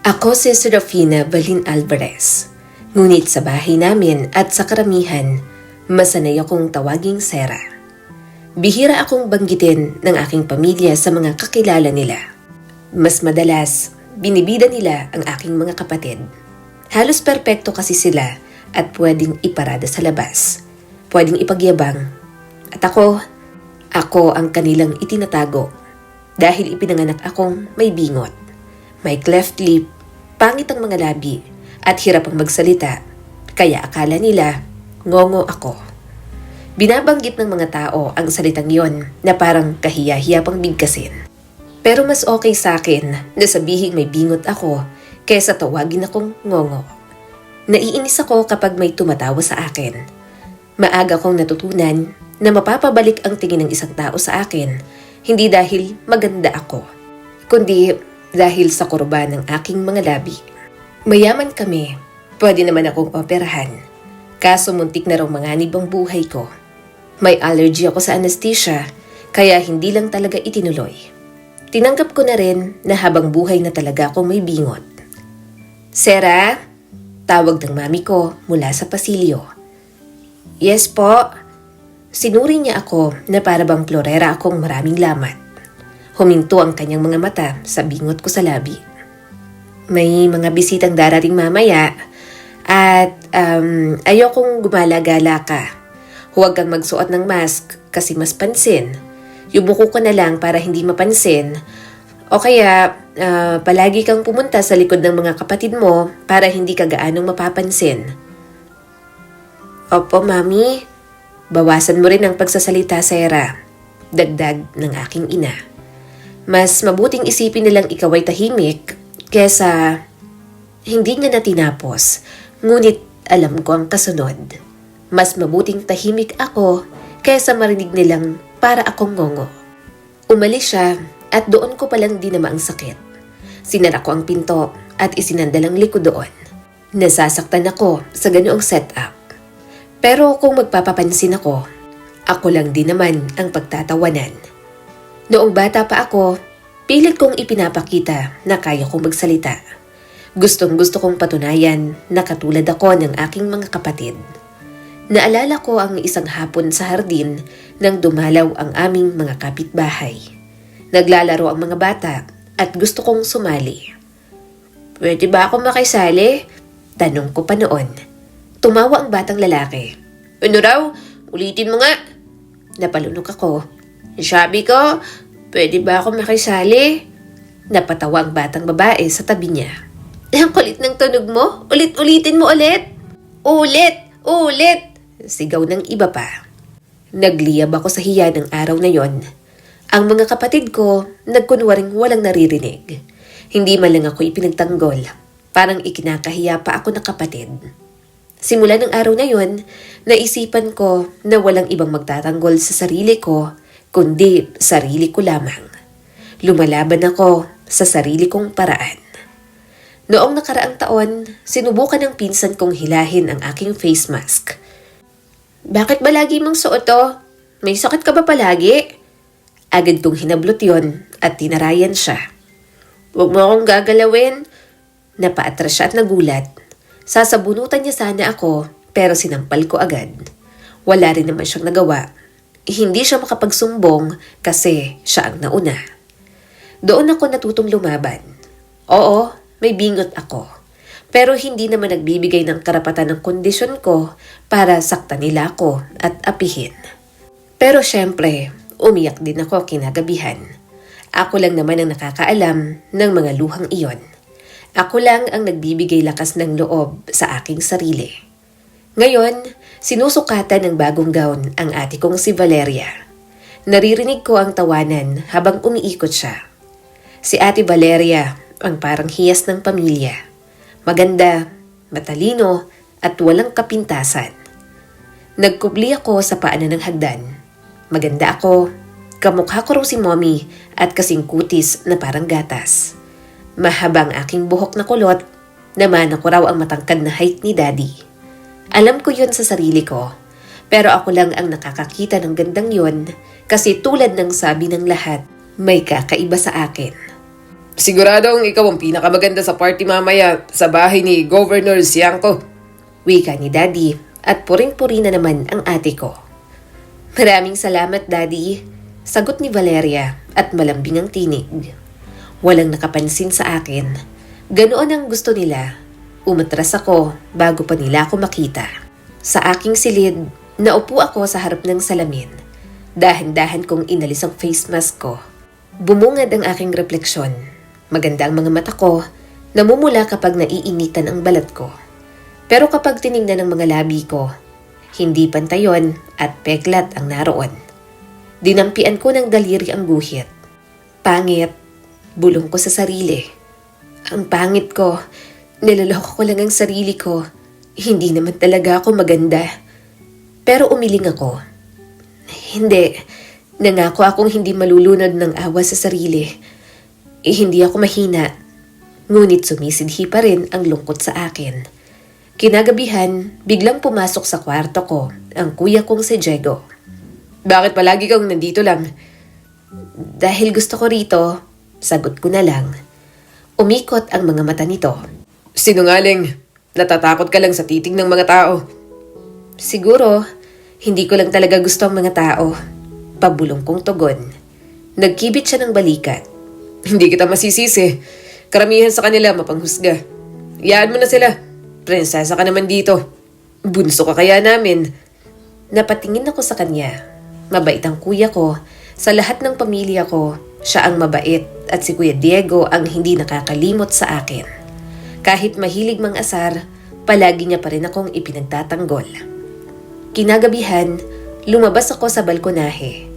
Ako si Serafina Balin Alvarez. Ngunit sa bahay namin at sa karamihan, masanay akong tawaging Sera. Bihira akong banggitin ng aking pamilya sa mga kakilala nila. Mas madalas, binibida nila ang aking mga kapatid. Halos perpekto kasi sila at pwedeng iparada sa labas. Pwedeng ipagyabang. At ako ang kanilang itinatago dahil ipinanganak akong may bingot. May cleft lip, pangit ang mga labi, at hirap ang magsalita, kaya akala nila, ngongo ako. Binabanggit ng mga tao ang salitang yon na parang kahiya-hiya pang bigkasin. Pero mas okay sa akin na sabihin may bingot ako kaysa tawagin akong ngongo. Naiinis ako kapag may tumatawa sa akin. Maaga kong natutunan na mapapabalik ang tingin ng isang tao sa akin, hindi dahil maganda ako, kundi dahil sa kurba ng aking mga labi. Mayaman kami, pwede naman akong operahan. Kaso muntik na raw manganib ang buhay ko. May allergy ako sa anesthesia, kaya hindi lang talaga itinuloy. Tinanggap ko na rin na habang buhay na talaga akong may bingot. Sera, tawag ng mami ko mula sa pasilyo. Yes po. Sinuri niya ako na para bang florera akong maraming lamat. Huminto ang kanyang mga mata sa bingot ko sa labi. May mga bisitang darating mamaya at ayokong gumala-gala ka. Huwag kang magsuot ng mask kasi mas pansin. Yubuko ko na lang para hindi mapansin. O kaya palagi kang pumunta sa likod ng mga kapatid mo para hindi ka gaanong mapapansin. Opo, Mami. Bawasan mo rin ang pagsasalita, Sera. Dagdag ng aking ina. Mas mabuting isipin nilang ikaw ay tahimik kesa hindi niya na tinapos, ngunit alam ko ang kasunod. Mas mabuting tahimik ako kesa marinig nilang para akong ngongo. Umalis siya at doon ko palang dinama ang sakit. Sinara ko ang pinto at isinandal ang likod doon. Nasasaktan ako sa ganoong setup. Pero kung magpapapansin ako lang din naman ang pagtatawanan. Noong bata pa ako, pilit kong ipinapakita na kaya kong magsalita. Gustong-gusto kong patunayan na katulad ako ng aking mga kapatid. Naalala ko ang isang hapon sa hardin nang dumalaw ang aming mga kapitbahay. Naglalaro ang mga bata at gusto kong sumali. Pwede ba ako makisali? Tanong ko pa noon. Tumawa ang batang lalaki. Ano raw? Ulitin mo nga. Napalunok ako. Sabi ko, pwede ba ako makisali? Napatawa ang batang babae sa tabi niya. Ang kulit ng tunog mo? Ulit-ulitin mo ulit? Ulit! Sigaw ng iba pa. Nagliyab ako sa hiya ng araw na yon. Ang mga kapatid ko, nagkunwaring walang naririnig. Hindi man lang ako ipinagtanggol. Parang ikinakahiya pa ako na kapatid. Simula ng araw na yon, naisipan ko na walang ibang magtatanggol sa sarili ko, kundi sarili ko lamang. Lumalaban ako sa sarili kong paraan. Noong nakaraang taon, sinubukan ng pinsan kong hilahin ang aking face mask. Bakit ba lagi mong suot to? May sakit ka ba palagi? Agad kong hinablot yon at tinarayan siya. Huwag mo akong gagalawin. Napaatras siya at nagulat. Sasabunutan niya sana ako pero sinampal ko agad. Wala rin naman siyang nagawa. Hindi siya makapagsumbong kasi siya ang nauna. Doon ako natutong lumaban. Oo, may bingot ako. Pero hindi naman nagbibigay ng karapatan ng kondisyon ko para saktan nila ako at apihin. Pero syempre, umiyak din ako kinagabihan. Ako lang naman ang nakakaalam ng mga luhang iyon. Ako lang ang nagbibigay lakas ng loob sa aking sarili. Ngayon, sinusukatan ng bagong gown ang ate kong si Valeria. Naririnig ko ang tawanan habang umiikot siya. Si ate Valeria ang parang hiyas ng pamilya. Maganda, matalino, at walang kapintasan. Nagkubli ako sa paanan ng hagdan. Maganda ako, kamukha ko raw si mommy at kasing kutis na parang gatas. Mahabang aking buhok na kulot, naman ako raw ang matangkad na height ni daddy. Alam ko yun sa sarili ko, pero ako lang ang nakakakita ng gandang yun kasi tulad ng sabi ng lahat, may kakaiba sa akin. Siguradong ikaw ang pinakamaganda sa party mamaya sa bahay ni Governor Siangco. Wika ni Daddy at puring-puri na naman ang ate ko. Maraming salamat, Daddy. Sagot ni Valeria at malambing ang tinig. Walang nakapansin sa akin. Ganoon ang gusto nila. Umatras ako bago pa nila ako makita. Sa aking silid, naupo ako sa harap ng salamin. Dahan-dahan kong inalis ang face mask ko. Bumungad ang aking refleksyon. Maganda ang mga mata ko, namumula kapag naiinitan ang balat ko. Pero kapag tiningnan ng mga labi ko, hindi pantayon at peklat ang naroon. Dinampian ko ng daliri ang guhit. Pangit, bulong ko sa sarili. Ang pangit ko, niloloko ko lang ang sarili ko. Hindi naman talaga ako maganda. Pero umiling ako. Hindi, nangako akong hindi malulunod ng awa sa sarili. Hindi ako mahina, ngunit sumisidhi pa rin ang lungkot sa akin. Kinagabihan, biglang pumasok sa kwarto ko ang kuya kong si Diego. Bakit palagi kang nandito lang? Dahil gusto ko rito, sagot ko na lang. Umikot ang mga mata nito. Sinungaling, natatakot ka lang sa titig ng mga tao. Siguro, hindi ko lang talaga gusto ang mga tao. Pabulong kong tugon. Nagkibit siya ng balikat. Hindi kita masisisi. Karamihan sa kanila mapanghusga. Iyaan mo na sila. Prinsesa ka naman dito. Bunso ka kaya namin. Napatingin ako sa kanya. Mabait ang kuya ko. Sa lahat ng pamilya ko, siya ang mabait at si Kuya Diego ang hindi nakakalimot sa akin. Kahit mahilig mang asar, palagi niya pa rin akong ipinagtatanggol. Kinagabihan, lumabas ako sa balkonahe.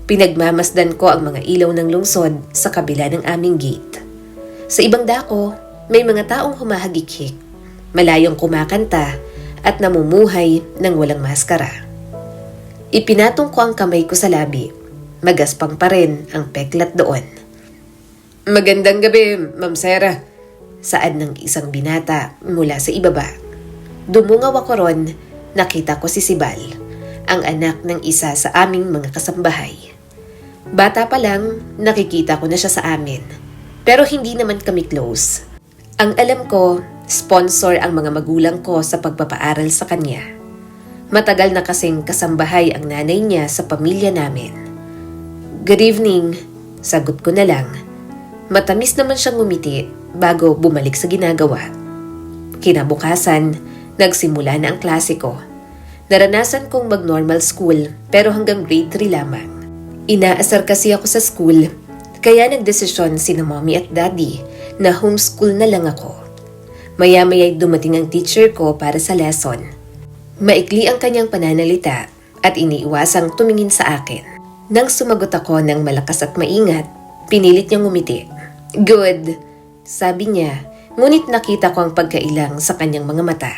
Pinagmamasdan ko ang mga ilaw ng lungsod sa kabila ng aming gate. Sa ibang dako, may mga taong humahagik-hik, malayong kumakanta at namumuhay ng walang maskara. Ipinatong ko ang kamay ko sa labi. Magaspang pa rin ang peklat doon. Magandang gabi, Ma'am Sarah. Saad ng isang binata mula sa ibaba. Dumungaw ako ron, nakita ko si Sibal, ang anak ng isa sa aming mga kasambahay. Bata pa lang, nakikita ko na siya sa amin. Pero hindi naman kami close. Ang alam ko, sponsor ang mga magulang ko sa pagpapaaral sa kanya. Matagal na kasing kasambahay ang nanay niya sa pamilya namin. Good evening, sagot ko na lang. Matamis naman siyang ngumiti bago bumalik sa ginagawa. Kinabukasan, nagsimula na ang klase ko. Naranasan kong mag-normal school pero hanggang grade 3 lamang. Inaasar kasi ako sa school, kaya nagdesisyon sina mommy at daddy na homeschool na lang ako. Maya-maya'y dumating ang teacher ko para sa lesson. Maikli ang kanyang pananalita at iniiwasang tumingin sa akin. Nang sumagot ako ng malakas at maingat, pinilit niyang ngumiti. Good, sabi niya, ngunit nakita ko ang pagkailang sa kanyang mga mata.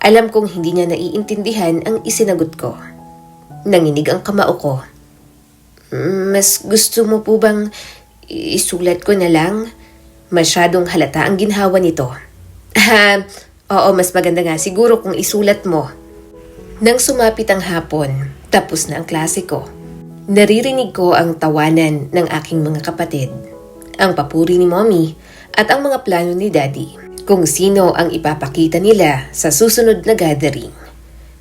Alam kong hindi niya naiintindihan ang isinagot ko. Nanginig ang kamao ko. Mas gusto mo po bang isulat ko na lang? Masyadong halata ang ginhawa nito. Oo, mas maganda nga siguro kung isulat mo. Nang sumapit ang hapon, tapos na ang klase ko. Naririnig ko ang tawanan ng aking mga kapatid, ang papuri ni mommy at ang mga plano ni daddy kung sino ang ipapakita nila sa susunod na gathering.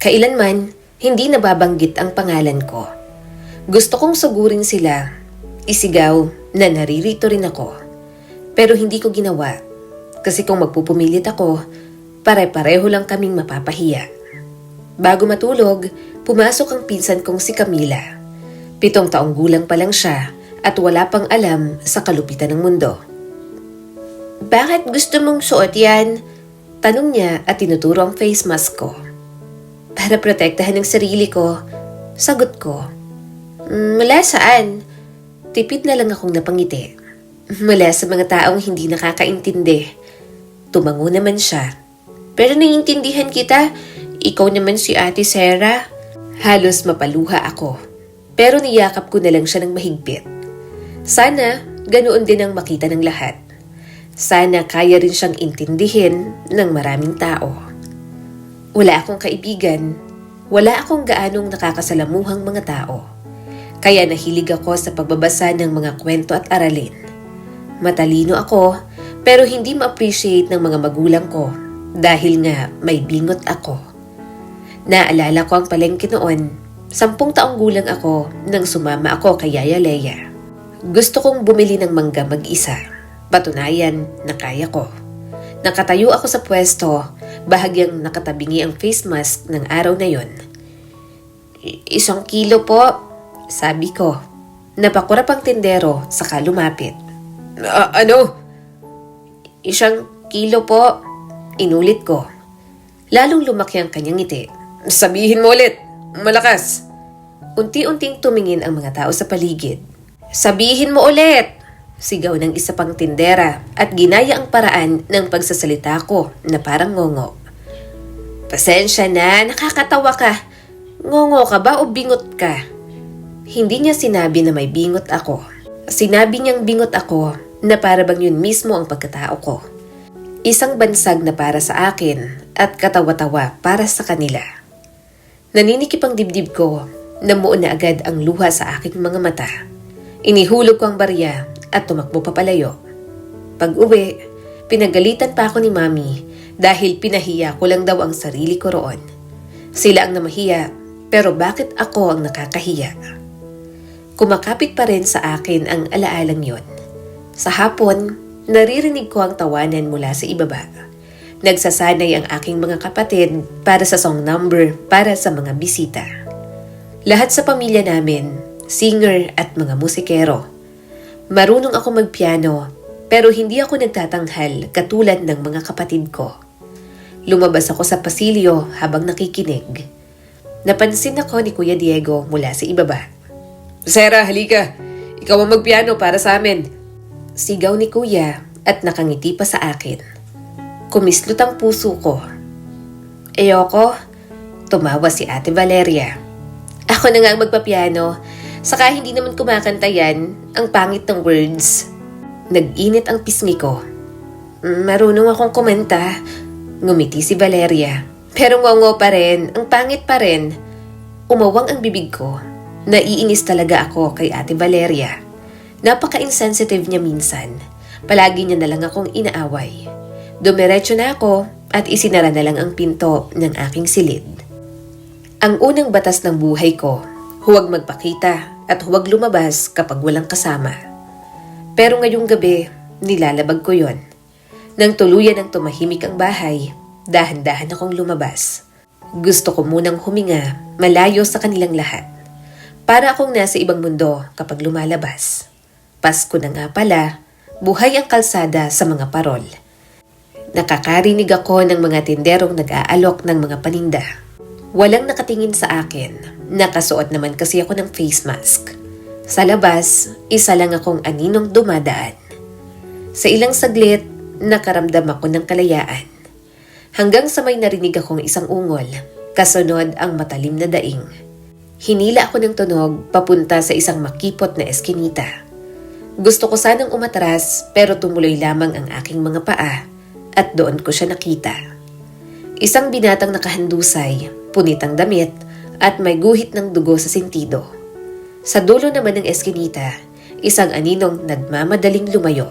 Kailanman, hindi nababanggit ang pangalan ko. Gusto kong sugurin sila, isigaw na naririto rin ako. Pero hindi ko ginawa kasi kung magpupumilit ako, pare-pareho lang kaming mapapahiya. Bago matulog, pumasok ang pinsan kong si Camila. 7 taong gulang pa lang siya at wala pang alam sa kalupitan ng mundo. Bakit gusto mong suot yan? Tanong niya at tinuturo ang face mask ko. Para protektahan ang sarili ko, sagot ko. Mula saan? Tipid na lang akong napangiti. Mula sa mga taong hindi nakakaintindi. Tumango naman siya. Pero naiintindihan kita, ikaw naman si Ate Sarah. Halos mapaluha ako. Pero niyakap ko na lang siya ng mahigpit. Sana ganoon din ang makita ng lahat. Sana kaya rin siyang intindihin ng maraming tao. Wala akong kaibigan. Wala akong gaanong nakakasalamuhang mga tao. Kaya nahilig ako sa pagbabasa ng mga kwento at aralin. Matalino ako pero hindi ma-appreciate ng mga magulang ko dahil nga may bingot ako. Naalala ko ang palengke noon, 10 taong gulang ako nang sumama ako kay Yaya Leia. Gusto kong bumili ng mangga mag-isa. Patunayan na kaya ko. Nakatayo ako sa pwesto, bahagyang nakatabingi ang face mask ng araw na yon. 1 kilo po, sabi ko. Napakurap ang tindero saka lumapit. Ano? 1 kilo po, inulit ko. Lalong lumaki ang kanyang ngiti. Sabihin mo ulit. Malakas. Unti-unting tumingin ang mga tao sa paligid. Sabihin mo ulit! Sigaw ng isa pang tindera at ginaya ang paraan ng pagsasalita ko na parang ngongo. Pasensya na, nakakatawa ka. Ngongo ka ba o bingot ka? Hindi niya sinabi na may bingot ako. Sinabi niyang bingot ako na para bang yun mismo ang pagkatao ko. Isang bansag na para sa akin at katawa-tawa para sa kanila. Naninikip ang dibdib ko, namuo na agad ang luha sa aking mga mata. Inihulog ko ang barya at tumakbo papalayo. Pag-uwi, pinagalitan pa ako ni Mami dahil pinahiya ko lang daw ang sarili ko roon. Sila ang namahiya, pero bakit ako ang nakakahiya? Kumakapit pa rin sa akin ang alaalang yon. Sa hapon, naririnig ko ang tawanan mula sa ibaba. Nagsasanay ang aking mga kapatid para sa song number para sa mga bisita. Lahat sa pamilya namin, singer at mga musikero. Marunong ako magpiano pero hindi ako nagtatanghal katulad ng mga kapatid ko. Lumabas ako sa pasilyo habang nakikinig. Napansin ako ni Kuya Diego mula sa ibaba. Sarah, halika. Ikaw ang magpiano para sa amin. Sigaw ni Kuya at nakangiti pa sa akin. Kumislot ang puso ko. Ayoko, tumawa si Ate Valeria. Ako na nga ang magpapiano, saka hindi naman kumakanta yan, ang pangit ng words. Nag-init ang pisngi ko. Marunong akong kumanta, ngumiti si Valeria. Pero ngongo pa rin, ang pangit pa rin. Umawang ang bibig ko. Naiinis talaga ako kay Ate Valeria. Napaka-insensitive niya minsan. Palagi niya na lang akong inaaway. Dumiretso na ako at isinara na lang ang pinto ng aking silid. Ang unang batas ng buhay ko, huwag magpakita at huwag lumabas kapag walang kasama. Pero ngayong gabi, nilalabag ko yon. Nang tuluyan ang tumahimik ang bahay, dahan-dahan akong lumabas. Gusto ko munang huminga, malayo sa kanilang lahat. Para akong nasa ibang mundo kapag lumalabas. Pasko na nga pala, buhay ang kalsada sa mga parol. Nakakarinig ako ng mga tinderong nag-aalok ng mga paninda. Walang nakatingin sa akin. Nakasuot naman kasi ako ng face mask. Sa labas, isa lang akong aninong dumadaan. Sa ilang saglit, nakaramdam ako ng kalayaan. Hanggang sa may narinig akong isang ungol, kasunod ang matalim na daing. Hinila ako ng tunog papunta sa isang makipot na eskinita. Gusto ko sanang umatras pero tumuloy lamang ang aking mga paa. At doon ko siya nakita. Isang binatang nakahandusay, punit ang damit, at may guhit ng dugo sa sentido. Sa dulo naman ng eskinita, isang aninong nagmamadaling lumayo.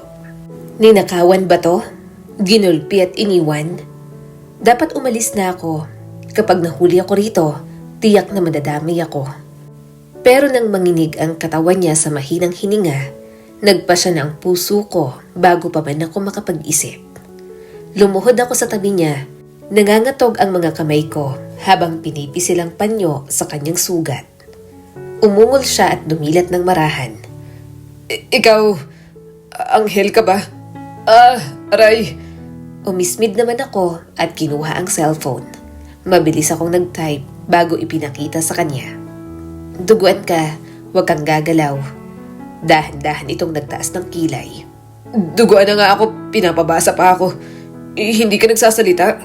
Ninakawan ba to? Ginulpi at iniwan? Dapat umalis na ako. Kapag nahuli ako rito, tiyak na madadamay ako. Pero nang manginig ang katawan niya sa mahinang hininga, nagpa siya na ang puso ko bago pa man ako makapag-isip. Lumuhod ako sa tabi niya. Nangangatog ang mga kamay ko habang pinipisil ang panyo sa kanyang sugat. Umungol siya at dumilat ng marahan. Ikaw, anghel ka ba? Aray. Umismid naman ako at kinuha ang cellphone. Mabilis akong nag-type bago ipinakita sa kanya. Duguan ka, huwag kang gagalaw. Dahan-dahan itong nagtaas ng kilay. Duguan na nga ako, pinapabasa pa ako. Hindi ka nagsasalita?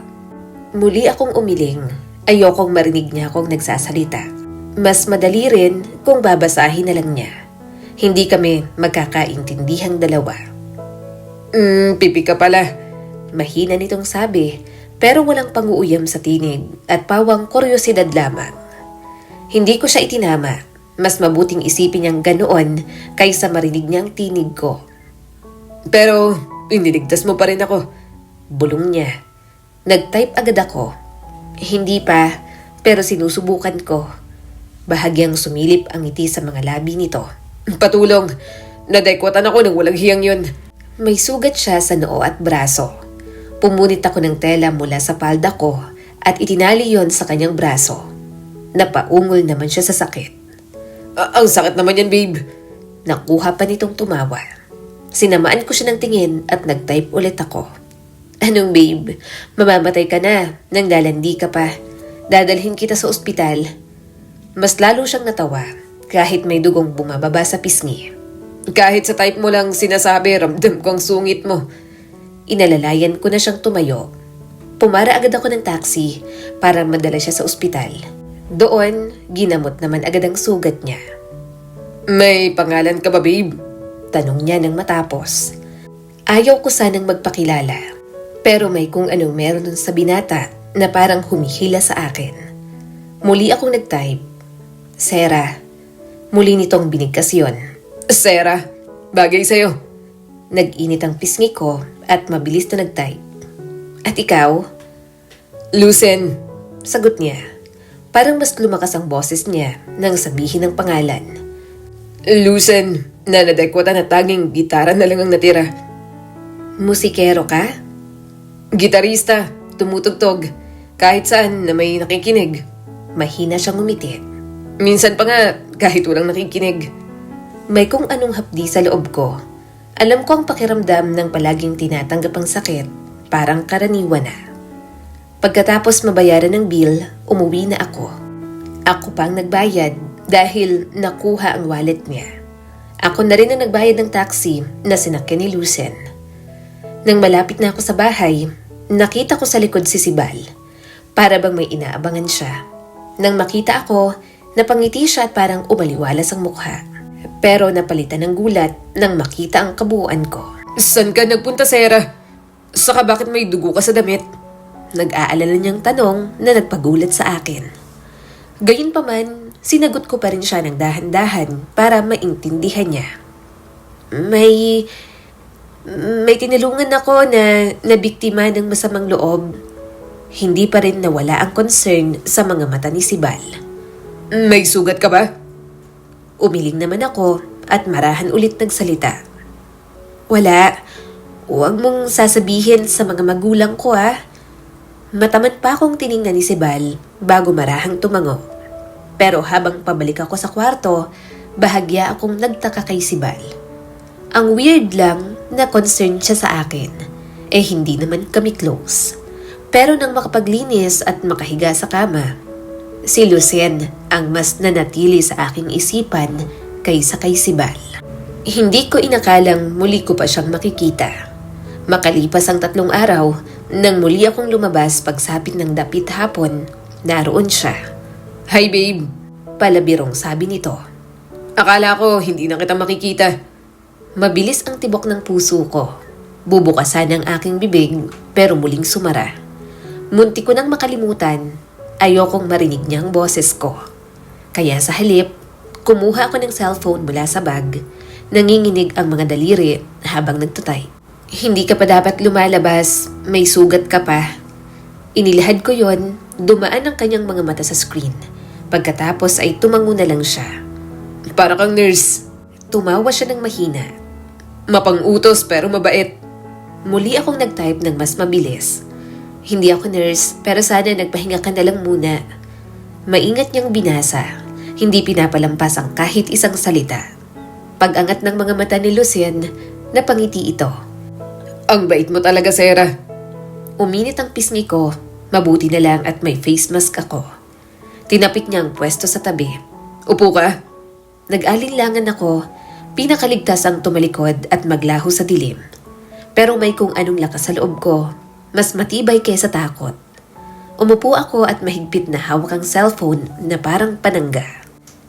Muli akong umiling. Ayokong marinig niya akong nagsasalita. Mas madali rin kung babasahin na lang niya. Hindi kami magkakaintindihang dalawa. Pipi ka pala. Mahina nitong sabi, pero walang panguuyam sa tinig at pawang kuryosidad lamang. Hindi ko siya itinama. Mas mabuting isipin niyang ganoon kaysa marinig niyang tinig ko. Pero, iniligtas mo pa rin ako. Bulong niya. Nag-type agad ako. Hindi pa, pero sinusubukan ko. Bahagyang sumilip ang ngiti sa mga labi nito. Patulong. Nadekwatan ako ng walang hiyang yun. May sugat siya sa noo at braso. Pumunit ako ng tela mula sa palda ko at itinali yon sa kanyang braso. Napaungol naman siya sa sakit. Ang sakit naman yan, babe. Nakuha pa nitong tumawa. Sinamaan ko siya ng tingin at nag-type ulit ako. Anong babe? Mamamatay ka na nang lalandi ka pa. Dadalhin kita sa ospital. Mas lalo siyang natawa kahit may dugong bumababa sa pisngi. Kahit sa type mo lang sinasabi, ramdam ko ang sungit mo. Inalalayan ko na siyang tumayo. Pumara agad ako ng taxi para madala siya sa ospital. Doon, ginamot naman agad ang sugat niya. May pangalan ka ba, babe? Tanong niya nang matapos. Ayaw ko sanang magpakilala. Pero may kung anong meron dun sa binata na parang humihila sa akin. Muli akong nag-type. Sarah. Muli nitong binigkas yun. Sarah, bagay sa'yo. Nag-init ang pisngi ko at mabilis na nag-type. At ikaw? Lucen. Sagot niya. Parang mas lumakas ang boses niya nang sabihin ang pangalan. Lucen, na nadekwatan na tanging gitara na lang ang natira. Musikero ka? Gitarista, tumutugtog, kahit saan na may nakikinig. Mahina siyang umiti. Minsan pa nga, kahit walang nakikinig. May kung anong hapdi sa loob ko. Alam ko ang pakiramdam ng palaging tinatanggap ang sakit, parang karaniwan na. Pagkatapos mabayaran ng bill, umuwi na ako. Ako pang nagbayad dahil nakuha ang wallet niya. Ako na rin ang nagbayad ng taxi na sinakyan ni Lucen. Nang malapit na ako sa bahay, nakita ko sa likod si Sibal. Para bang may inaabangan siya. Nang makita ako, napangiti siya at parang umaliwalas ang mukha. Pero napalitan ng gulat nang makita ang kabuuan ko. Saan ka nagpunta, Sarah? Saka bakit may dugo ka sa damit? Nag-aalala niyang tanong na nagpagulat sa akin. Gayunpaman, sinagot ko pa rin siya ng dahan-dahan para maintindihan niya. May tinulungan ako na nabiktima ng masamang loob. Hindi pa rin nawala ang concern sa mga mata ni Sibal. May sugat ka ba? Umiling naman ako at marahan ulit nagsalita. Wala. Huwag mong sasabihin sa mga magulang ko Mataman pa akong tiningnan ni Sibal bago marahang tumango. Pero habang pabalik ako sa kwarto, bahagya akong nagtaka kay Sibal. Ang weird lang na concerned siya sa akin. Hindi naman kami close. Pero nang makapaglinis at makahiga sa kama, si Lucen ang mas nanatili sa aking isipan kaysa kay Sibal. Hindi ko inakalang muli ko pa siyang makikita. Makalipas ang 3 araw, nang muli akong lumabas pagsapit ng dapit hapon, naroon siya. Hi, babe. Palabirong sabi nito. Akala ko hindi na kita makikita. Mabilis ang tibok ng puso ko. Bubukasan ang aking bibig pero muling sumara. Munti ko nang makalimutan, ayokong marinig niya ang boses ko. Kaya sa halip, kumuha ako ng cellphone mula sa bag. Nanginginig ang mga daliri habang nagtatay. Hindi ka pa dapat lumalabas, may sugat ka pa. Inilahad ko yon, dumaan ang kanyang mga mata sa screen. Pagkatapos ay tumango na lang siya. Para kang nurse. Tumawa siya ng mahina. Mapang-utos pero mabait. Muli akong nag-type ng mas mabilis. Hindi ako nurse pero sana nagpahinga ka na lang muna. Maingat niyang binasa. Hindi pinapalampas ang kahit isang salita. Pag-angat ng mga mata ni Lucen, napangiti ito. Ang bait mo talaga, Sarah. Uminit ang pisngi ko. Mabuti na lang at may face mask ako. Tinapik niya ang pwesto sa tabi. Upo ka. Nag-alinlangan ako. Pinakaligtas ang tumalikod at maglaho sa dilim. Pero may kung anong lakas sa loob ko. Mas matibay kaysa takot. Umupo ako at mahigpit na hawak ang cellphone na parang panangga.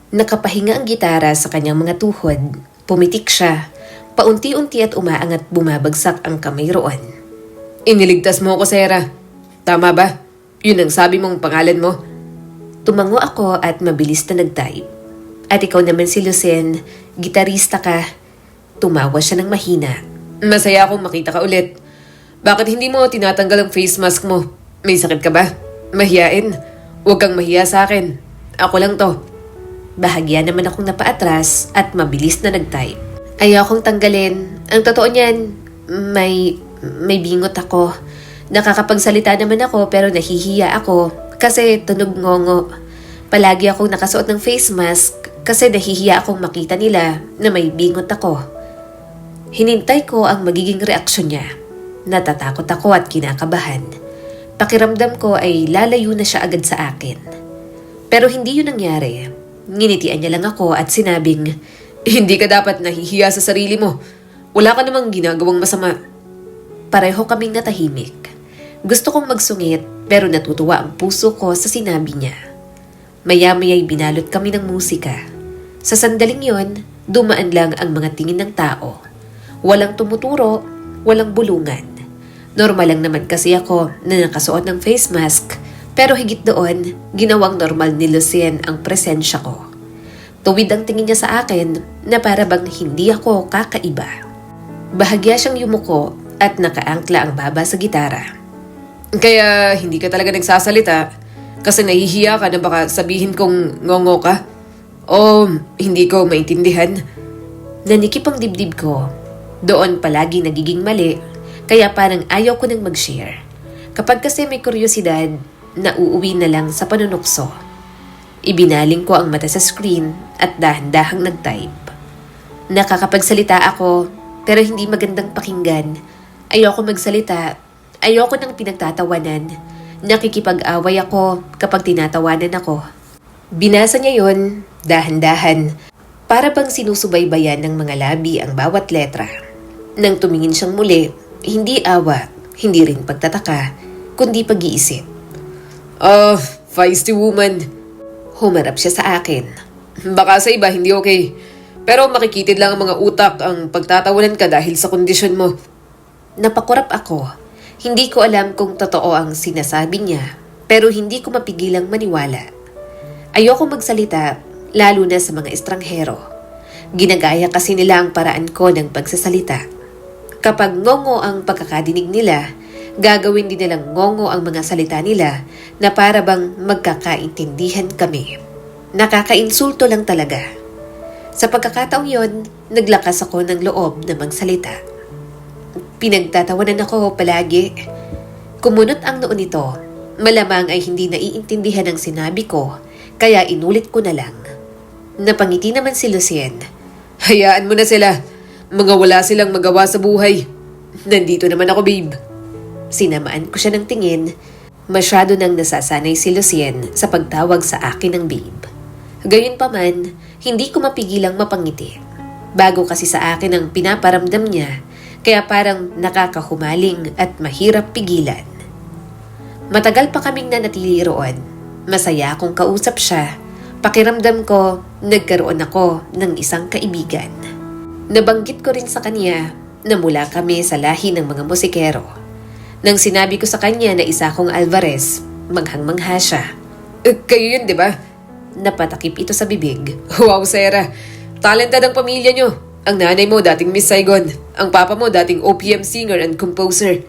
Nakapahinga ang gitara sa kanyang mga tuhod. Pumitik siya. Paunti-unti at umaangat bumabagsak ang kamay roon. Iniligtas mo ako, Sarah. Tama ba? Yun ang sabi mong pangalan mo. Tumango ako at mabilis na nag-type. At ikaw naman si Lucen, gitarista ka. Tumawa siya ng mahina. Masaya akong makita ka ulit. Bakit hindi mo tinatanggal ang face mask mo? May sakit ka ba? Mahiyain. Huwag kang mahiya sa akin. Ako lang to. Bahagya naman akong napaatras at mabilis na nag-type. Ayokong tanggalin. Ang totoo niyan, may bingot ako. Nakakapagsalita naman ako pero nahihiya ako kasi tunog ngongo. Palagi akong nakasuot ng face mask kasi nahihiya akong makita nila na may bingot ako. Hinintay ko ang magiging reaksyon niya. Natatakot ako at kinakabahan. Pakiramdam ko ay lalayo na siya agad sa akin. Pero hindi yun nangyari. Nginitian niya lang ako at sinabing, Hindi ka dapat nahihiya sa sarili mo. Wala ka namang ginagawang masama. Pareho kaming natahimik. Gusto kong magsungit pero natutuwa ang puso ko sa sinabi niya. Maya-maya'y binalot kami ng musika. Sa sandaling yon, dumaan lang ang mga tingin ng tao. Walang tumuturo, walang bulungan. Normal lang naman kasi ako na nakasuot ng face mask, pero higit doon, ginawang normal ni Lucien ang presensya ko. Tuwid ang tingin niya sa akin na para bang hindi ako kakaiba. Bahagya siyang yumuko at nakaangkla ang baba sa gitara. Kaya hindi ka talaga nagsasalita kasi nahihiya ka na baka sabihin kong ngongo ka? O hindi ko maintindihan? Nanikip ang dibdib ko. Doon palagi nagiging mali, kaya parang ayaw ko nang mag-share. Kapag kasi may kuryosidad, nauuwi na lang sa panunukso. Ibinaling ko ang mata sa screen at dahan-dahang nag-type. Nakakapagsalita ako pero hindi magandang pakinggan. Ayoko magsalita, ayoko nang pinagtatawanan. Nakikipag-away ako kapag tinatawanan ako. Binasa niya yon, dahan-dahan, para bang sinusubaybayan ng mga labi ang bawat letra. Nang tumingin siyang muli, hindi awa, hindi rin pagtataka, kundi pag-iisip. Feisty woman. Humarap siya sa akin. Baka sa iba hindi okay. Pero makikitid lang ang mga utak ang pagtatawanan ka dahil sa kondisyon mo. Napakurap ako. Hindi ko alam kung totoo ang sinasabi niya, pero hindi ko mapigilang maniwala. Ayoko magsalita, lalo na sa mga estranghero. Ginagaya kasi nila ang paraan ko ng pagsasalita. Kapag ngongo ang pagkakadinig nila, gagawin din nilang ngongo ang mga salita nila na para bang magkakaintindihan kami. Nakakainsulto lang talaga. Sa pagkakataong yon, naglakas ako ng loob na magsalita. Pinagtatawanan ako palagi. Kumunot ang noo nito. Malamang ay hindi naiintindihan ang sinabi ko, kaya inulit ko na lang. Napangiti naman si Lucien. Hayaan mo na sila. Mga wala silang magawa sa buhay. Nandito naman ako, babe. Sinamaan ko siya ng tingin. Masyado nang nasasanay si Lucien sa pagtawag sa akin ng babe. Gayunpaman, hindi ko mapigilang mapangiti. Bago kasi sa akin ang pinaparamdam niya, kaya parang nakakahumaling at mahirap pigilan. Matagal pa kaming nanatili roon. Masaya akong kausap siya. Pakiramdam ko, nagkaroon ako ng isang kaibigan. Nabanggit ko rin sa kanya na mula kami sa lahi ng mga musikero. Nang sinabi ko sa kanya na isa akong Alvarez, manghang-mangha siya. Kayo yun, di ba? Napatakip ito sa bibig. Wow, Sarah. Talented ang pamilya nyo. Ang nanay mo dating Miss Saigon. Ang papa mo dating OPM singer and composer.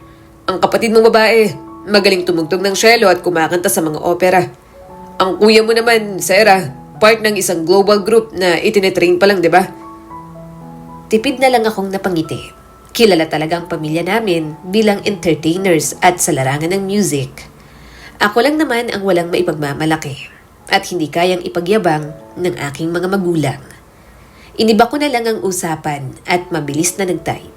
Ang kapatid mong babae, magaling tumugtog ng cello at kumakanta sa mga opera. Ang kuya mo naman, Sarah, part ng isang global group na itinetrain pa lang, di ba? Tipid na lang akong napangiti. Kilala talaga ang pamilya namin bilang entertainers at sa larangan ng music. Ako lang naman ang walang maipagmamalaki at hindi kayang ipagyabang ng aking mga magulang. Iniba ko na lang ang usapan at mabilis na nag-type.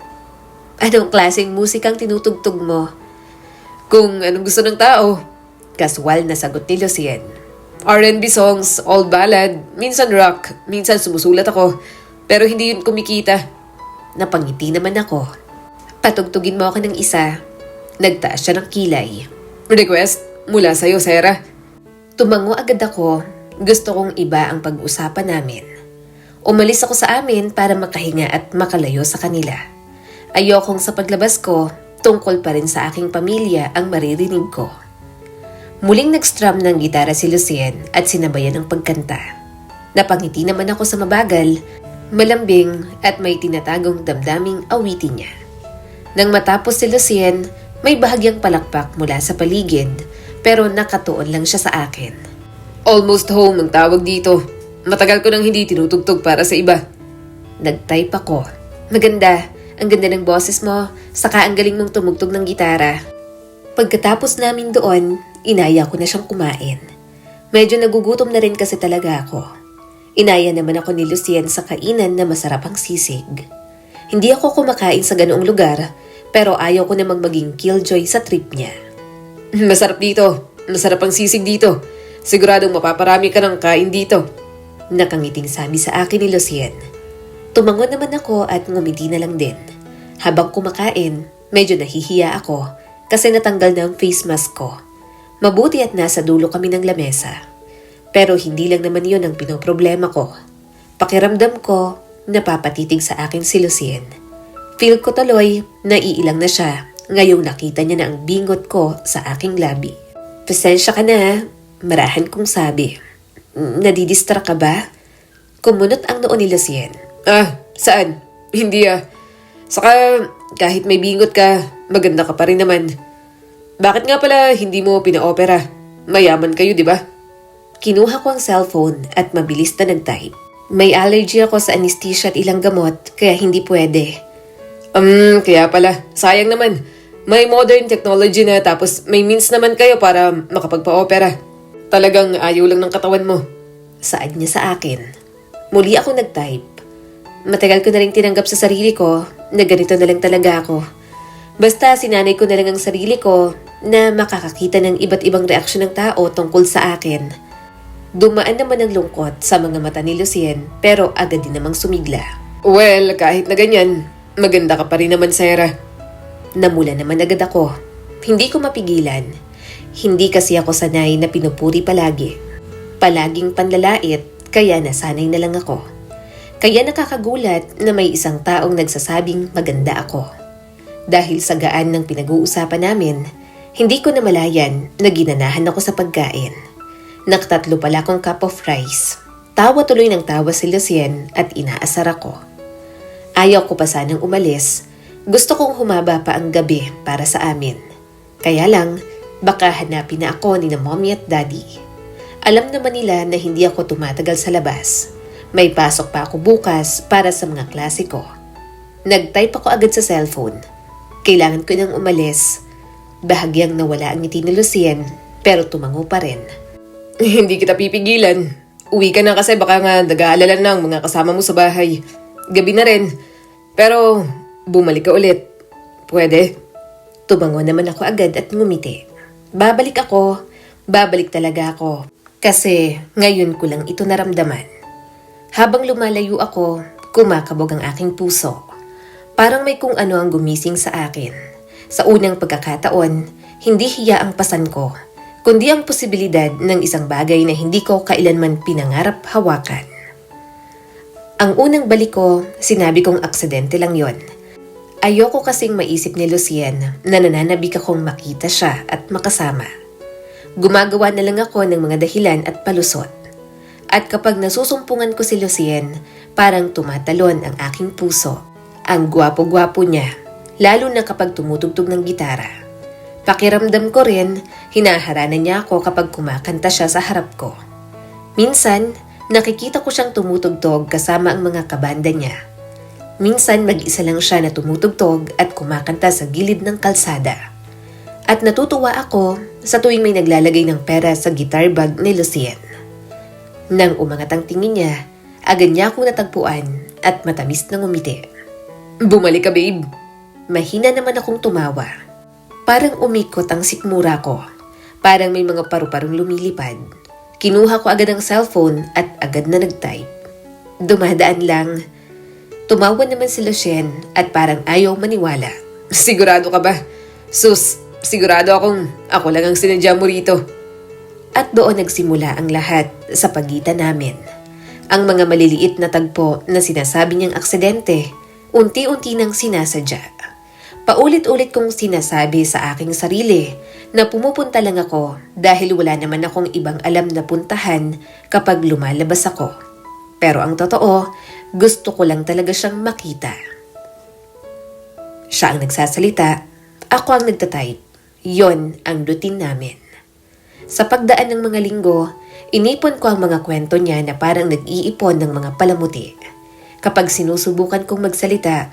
Anong klaseng musikang tinutugtog mo? Kung anong gusto ng tao. Kaswal na sagot ni Lucien. R&B songs, old ballad, minsan rock, minsan sumusulat ako. Pero hindi yun kumikita. Napangiti naman ako. Patugtugin mo ako ng isa. Nagtaas siya ng kilay. Request mula sa'yo, Sarah. Tumango agad ako. Gusto kong iba ang pag-usapan namin. Umalis ako sa amin para makahinga at makalayo sa kanila. Ayokong sa paglabas ko, tungkol pa rin sa aking pamilya ang maririnig ko. Muling nag-strum ng gitara si Lucien at sinabayan ng pagkanta. Napangiti naman ako sa mabagal, malambing at may tinatagong damdaming awitin niya. Nang matapos si Lucien, may bahagyang palakpak mula sa paligid pero nakatuon lang siya sa akin. Almost home ang tawag dito. Matagal ko nang hindi tinutugtog para sa iba. Nag-type ako. Maganda. Ang ganda ng boses mo, saka ang galing mong tumugtog ng gitara. Pagkatapos namin doon, inaya ko na siyang kumain. Medyo nagugutom na rin kasi talaga ako. Inaya naman ako ni Lucien sa kainan na masarap ang sisig. Hindi ako kumakain sa ganoong lugar, pero ayaw ko namang maging killjoy sa trip niya. Masarap dito. Masarap ang sisig dito. Siguradong mapaparami ka ng kain dito. Nakangiting sabi sa akin ni Lucien. Tumangon naman ako at ngumiti na lang din. Habang kumakain, medyo nahihiya ako kasi natanggal na ang face mask ko. Mabuti at nasa dulo kami ng lamesa. Pero hindi lang naman yun ang pinoproblema ko. Pakiramdam ko, napapatitig sa akin si Lucien. Feel ko tuloy, naiilang na siya ngayong nakita niya na ang bingot ko sa aking labi. Pasensya ka na, marahan kong sabi. Nadidistract ka ba? Kumunot ang noo ni Lucien. Saan? Hindi Saka kahit may bingot ka, maganda ka pa rin naman. Bakit nga pala hindi mo pina-opera? Mayaman kayo, di ba? Kinuha ko ang cellphone at mabilis na nag-type. May allergy ako sa anesthesia at ilang gamot kaya hindi pwede. Kaya pala. Sayang naman. May modern technology na tapos may means naman kayo para makapagpa-opera. Talagang ayaw lang ng katawan mo. Saad niya sa akin. Muli ako nag-type. Matagal ko na rin tinanggap sa sarili ko na ganito na lang talaga ako. Basta sinanay ko na lang ang sarili ko na makakakita ng iba't ibang reaksyon ng tao tungkol sa akin. Dumaan naman ang lungkot sa mga mata ni Lucien pero agad din namang sumigla. Well, kahit na ganyan, maganda ka pa rin naman, Sarah. Namula naman agad ako. Hindi ko mapigilan. Hindi kasi ako sanay na pinupuri palagi. Palaging panlalait, kaya nasanay na lang ako. Kaya nakakagulat na may isang taong nagsasabing maganda ako. Dahil sa gaan ng pinag-uusapan namin, hindi ko namalayan na ginanahan ako sa pagkain. Nakatatlo pala akong cup of rice. Tawa tuloy ng tawa si Lucien at inaasar ako. Ayaw ko pa sanang umalis. Gusto kong humaba pa ang gabi para sa amin. Kaya lang, baka hanapin na ako ni na mommy at daddy. Alam naman nila na hindi ako tumatagal sa labas. May pasok pa ako bukas para sa mga klase ko. Nag-type ako agad sa cellphone. Kailangan ko nang umalis. Bahagyang nawala ang ngiti ni Lucien pero tumango pa rin. Hindi kita pipigilan. Uwi ka na kasi baka nga nag-aalala na ang mga kasama mo sa bahay. Gabi na rin. Pero bumalik ka ulit. Pwede? Tumango naman ako agad at ngumiti. Babalik ako. Babalik talaga ako. Kasi ngayon ko lang ito naramdaman. Habang lumalayo ako, kumakabog ang aking puso. Parang may kung ano ang gumising sa akin. Sa unang pagkakataon, hindi hiya ang pasan ko, kundi ang posibilidad ng isang bagay na hindi ko kailanman pinangarap hawakan. Ang unang balik ko, sinabi kong aksidente lang yon. Ayoko kasing maisip ni Lucien na nananabik akong makita siya at makasama. Gumagawa na lang ako ng mga dahilan at palusot. At kapag nasusumpungan ko si Lucien, parang tumatalon ang aking puso. Ang gwapo-gwapo niya, lalo na kapag tumutugtog ng gitara. Pakiramdam ko rin, hinaharanan niya ako kapag kumakanta siya sa harap ko. Minsan, nakikita ko siyang tumutugtog kasama ang mga kabanda niya. Minsan mag-isa lang siya na tumutugtog at kumakanta sa gilid ng kalsada. At natutuwa ako sa tuwing may naglalagay ng pera sa guitar bag ni Lucien. Nang umangat ang tingin niya, agad niya akong natagpuan at matamis na ngumiti. Bumalik ka, babe. Mahina naman akong tumawa. Parang umikot ang sikmura ko. Parang may mga paru-parong lumilipad. Kinuha ko agad ang cellphone at agad na nag-type. Dumadaan lang. Tumawa naman si Lucien at parang ayaw maniwala. Sigurado ka ba? Sus, sigurado ako lang ang sinadya mo rito. At doon nagsimula ang lahat sa pagitan namin. Ang mga maliliit na tagpo na sinasabi niyang aksidente, unti-unti nang sinasadya. Paulit-ulit kong sinasabi sa aking sarili na pumupunta lang ako dahil wala naman akong ibang alam na puntahan kapag lumalabas ako. Pero ang totoo, gusto ko lang talaga siyang makita. Siya ang nagsasalita, ako ang nagtatype. Yon ang routine namin. Sa pagdaan ng mga linggo, inipon ko ang mga kwento niya na parang nag-iipon ng mga palamuti. Kapag sinusubukan kong magsalita,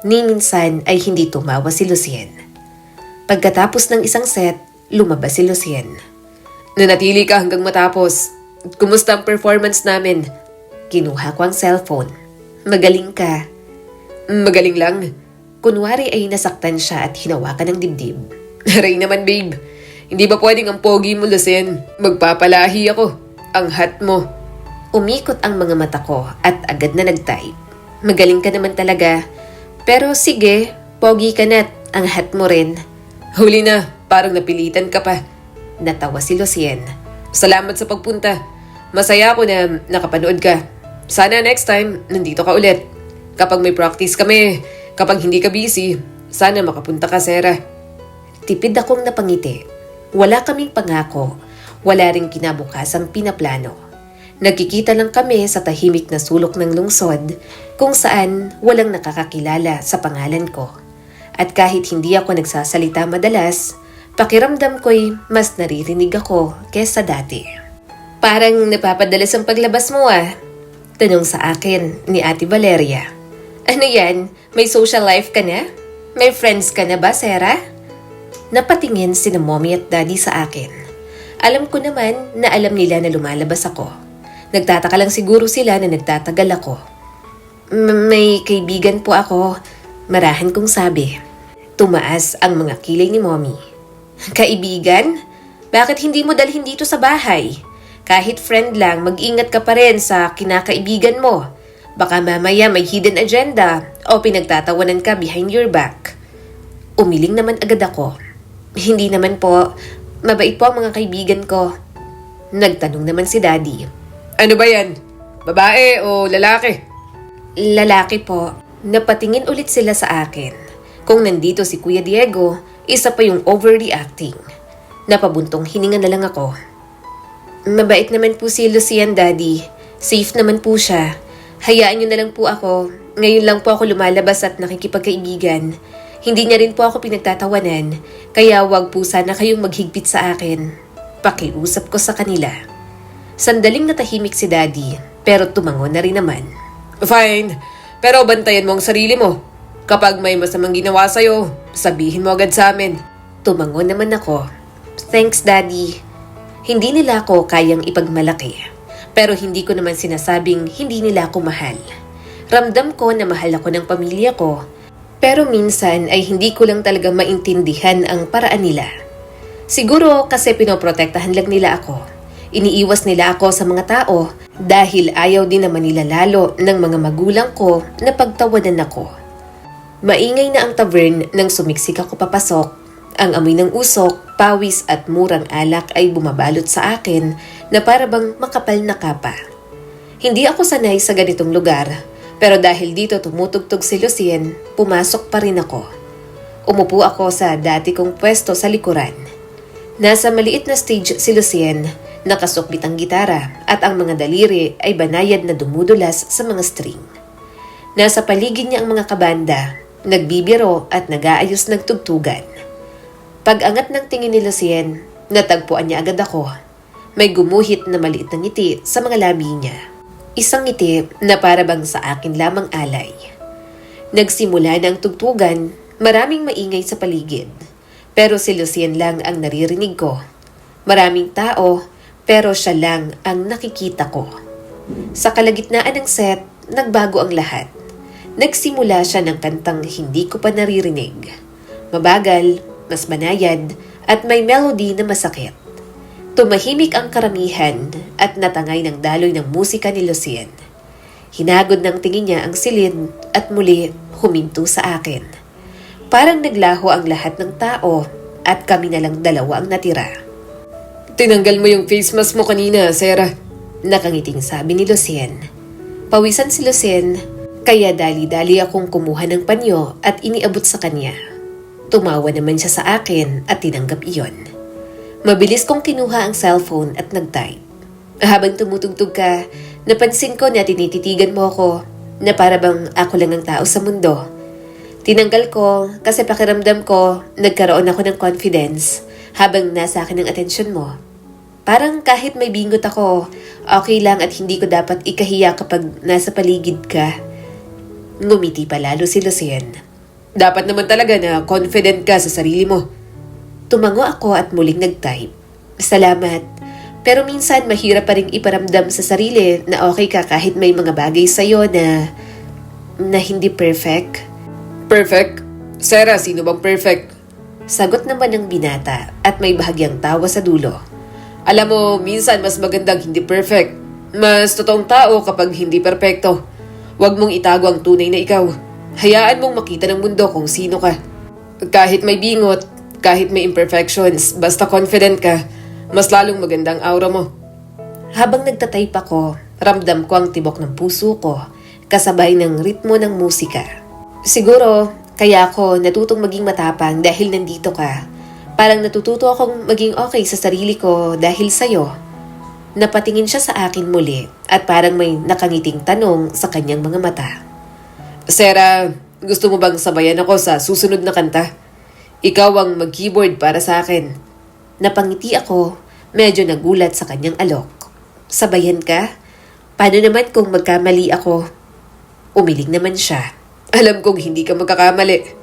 ni minsan ay hindi tumawa si Lucien. Pagkatapos ng isang set, lumabas si Lucien. Nanatili ka hanggang matapos. Kumusta ang performance namin? Kinuha ko ang cellphone. Magaling ka. Magaling lang. Kunwari ay nasaktan siya at hinawakan ng dibdib. Aray naman, babe. Hindi ba pwedeng ang pogi mo, Lucien? Magpapalahi ako. Ang hot mo. Umikot ang mga mata ko at agad na nag-type. Magaling ka naman talaga. Pero sige, pogi ka na't ang hat mo rin. Huli na, parang napilitan ka pa. Natawa si Lucien. Salamat sa pagpunta. Masaya ako na nakapanood ka. Sana next time, nandito ka ulit. Kapag may practice kami, kapag hindi ka busy, sana makapunta ka, Sarah. Tipid akong napangiti. Wala kaming pangako. Wala ring kinabukasang pinaplano. Nagkikita lang kami sa tahimik na sulok ng lungsod kung saan walang nakakakilala sa pangalan ko. At kahit hindi ako nagsasalita madalas, pakiramdam ko'y mas naririnig ako kesa dati. Parang napapadalas ang paglabas mo ah. Tanong sa akin ni Ate Valeria. Ano yan? May social life ka na? May friends ka na ba, Sarah? Napatingin sina mommy at daddy sa akin. Alam ko naman na alam nila na lumalabas ako. Nagtataka lang siguro sila na nagtatagal ako. May kaibigan po ako, marahan kong sabi. Tumaas ang mga kilay ni mommy. Kaibigan? Bakit hindi mo dalhin dito sa bahay? Kahit friend lang, mag-ingat ka pa rin sa kinakaibigan mo. Baka mamaya may hidden agenda o pinagtatawanan ka behind your back. Umiling naman agad ako. Hindi naman po. Mabait po ang mga kaibigan ko. Nagtanong naman si Daddy. Ano ba yan? Babae o lalaki? Lalaki po. Napatingin ulit sila sa akin. Kung nandito si Kuya Diego, isa pa yung overreacting. Napabuntong hininga na lang ako. Mabait naman po si Lucien, Daddy. Safe naman po siya. Hayaan niyo na lang po ako. Ngayon lang po ako lumalabas at nakikipagkaibigan. Hindi niya rin po ako pinagtatawanan, kaya wag po sana kayong maghigpit sa akin. Pakiusap ko sa kanila. Sandaling natahimik si Daddy, pero tumangon na rin naman. Fine, pero bantayan mo ang sarili mo. Kapag may masamang ginawa sa'yo, sabihin mo agad sa amin. Tumangon naman ako. Thanks, Daddy. Hindi nila ako kayang ipagmalaki, pero hindi ko naman sinasabing hindi nila ako mahal. Ramdam ko na mahal ako ng pamilya ko, pero minsan ay hindi ko lang talaga maintindihan ang paraan nila. Siguro kasi pinoprotektahan lang nila ako. Iniiwas nila ako sa mga tao dahil ayaw din naman nila lalo ng mga magulang ko na pagtawanan ako. Maingay na ang tavern nang sumiksik ako papasok. Ang amoy ng usok, pawis at murang alak ay bumabalot sa akin na parabang makapal na kapa. Hindi ako sanay sa ganitong lugar. Pero dahil dito tumutugtog si Lucien, pumasok pa rin ako. Umupo ako sa dati kong pwesto sa likuran. Nasa maliit na stage si Lucien, nakasukbit ang gitara at ang mga daliri ay banayad na dumudulas sa mga string. Nasa paligid niya ang mga kabanda, nagbibiro at nag-aayos ng tugtugan. Pag-angat ng tingin ni Lucien, natagpuan niya agad ako. May gumuhit na maliit na ngiti sa mga labi niya. Isang ngiti na parabang sa akin lamang alay. Nagsimula na ang tugtugan, maraming maingay sa paligid. Pero si Lucien lang ang naririnig ko. Maraming tao, pero siya lang ang nakikita ko. Sa kalagitnaan ng set, nagbago ang lahat. Nagsimula siya ng kantang hindi ko pa naririnig. Mabagal, mas banayad, at may melody na masakit. Tumahimik ang karamihan at natangay ng daloy ng musika ni Lucien. Hinagod ng tingin niya ang silid at muli huminto sa akin. Parang naglaho ang lahat ng tao at kami na lang dalawa ang natira. Tinanggal mo yung face mask mo kanina, Sarah. Nakangiting sabi ni Lucien. Pawisan si Lucien, kaya dali-dali akong kumuha ng panyo at iniabot sa kanya. Tumawa naman siya sa akin at tinanggap iyon. Mabilis kong kinuha ang cellphone at nag-type. Habang tumutugtog ka, napansin ko na tinititigan mo ako na parabang ako lang ang tao sa mundo. Tinanggal ko kasi pakiramdam ko nagkaroon ako ng confidence habang nasa akin ang atensyon mo. Parang kahit may bingot ako, okay lang at hindi ko dapat ikahiya kapag nasa paligid ka. Ngumiti pa lalo si Lucien. Dapat naman talaga na confident ka sa sarili mo. Tumango ako at muling nag-type. Salamat. Pero minsan mahirap pa rin iparamdam sa sarili na okay ka kahit may mga bagay sa'yo na hindi perfect. Perfect? Sarah, sino bang perfect? Sagot naman ng binata at may bahagyang tawa sa dulo. Alam mo, minsan mas magandang hindi perfect. Mas totoong tao kapag hindi perpekto. Huwag mong itago ang tunay na ikaw. Hayaan mong makita ng mundo kung sino ka. Kahit may bingot, kahit may imperfections, basta confident ka, mas lalong magandang aura mo. Habang nagtatype ako, ramdam ko ang tibok ng puso ko, kasabay ng ritmo ng musika. Siguro, kaya ako natutong maging matapang dahil nandito ka. Parang natututo akong maging okay sa sarili ko dahil sa'yo. Napatingin siya sa akin muli at parang may nakangiting tanong sa kanyang mga mata. Sarah, gusto mo bang sabayan ako sa susunod na kanta? Ikaw ang mag-keyboard para sa akin. Napangiti ako, medyo nagulat sa kanyang alok. Sabayan ka? Paano naman kung magkamali ako? Umiling naman siya. Alam kong hindi ka magkakamali.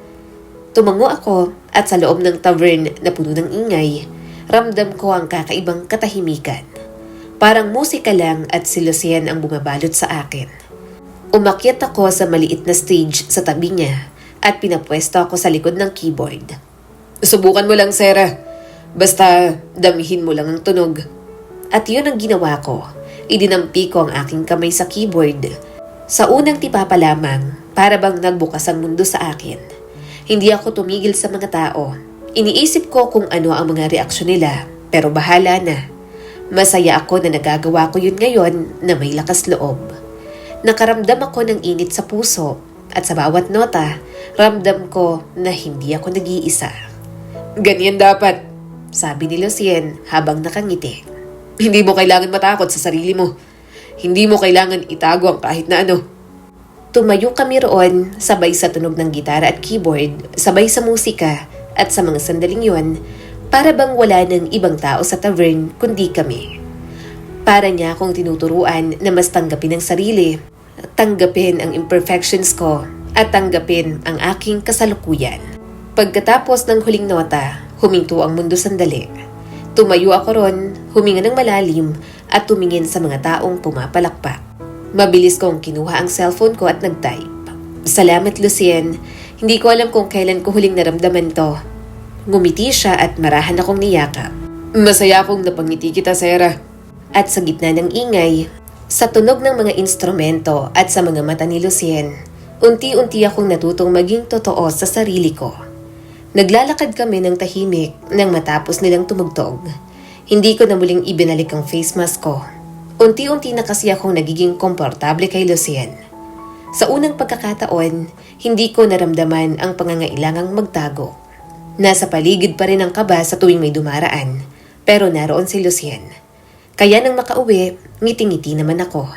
Tumango ako at sa loob ng tavern na puno ng ingay, ramdam ko ang kakaibang katahimikan. Parang musika lang at si Lucien ang bumabalot sa akin. Umakyat ako sa maliit na stage sa tabi niya at pinapwesto ako sa likod ng keyboard. Subukan mo lang, Sarah. Basta damihin mo lang ang tunog. At yun ang ginawa ko. Idinampi ko ang aking kamay sa keyboard. Sa unang tipa pa lamang, para bang nagbukas ang mundo sa akin. Hindi ako tumigil sa mga tao. Iniisip ko kung ano ang mga reaksyon nila, pero bahala na. Masaya ako na nagagawa ko yun ngayon na may lakas loob. Nakaramdam ako ng init sa puso at sa bawat nota, ramdam ko na hindi ako nag-iisa. Ganyan dapat, sabi ni Lucien habang nakangiti. Hindi mo kailangan matakot sa sarili mo. Hindi mo kailangan itago ang kahit na ano. Tumayo kami roon, sabay sa tunog ng gitara at keyboard, sabay sa musika, at sa mga sandaling yun, para bang wala ng ibang tao sa tavern kundi kami. Para niya akong tinuturuan na mas tanggapin ang sarili, tanggapin ang imperfections ko, at tanggapin ang aking kasalukuyan. Pagkatapos ng huling nota, huminto ang mundo sandali. Tumayo ako ron, huminga ng malalim, at tumingin sa mga taong pumapalakpak. Mabilis kong kinuha ang cellphone ko at nag-type. Salamat, Lucien. Hindi ko alam kung kailan ko huling naramdaman to. Ngumiti siya at marahan akong niyakap. Masaya akong napangiti kita, Sarah. At sa gitna ng ingay, sa tunog ng mga instrumento at sa mga mata ni Lucien, unti-unti akong natutong maging totoo sa sarili ko. Naglalakad kami ng tahimik nang matapos nilang tumugtog. Hindi ko na muling ibinalik ang face mask ko. Unti-unti na kasi akong nagiging komportable kay Lucien. Sa unang pagkakataon, hindi ko naramdaman ang pangangailangang magtago. Nasa paligid pa rin ang kaba sa tuwing may dumaraan, pero naroon si Lucien. Kaya nang makauwi, ngiti-ngiti naman ako.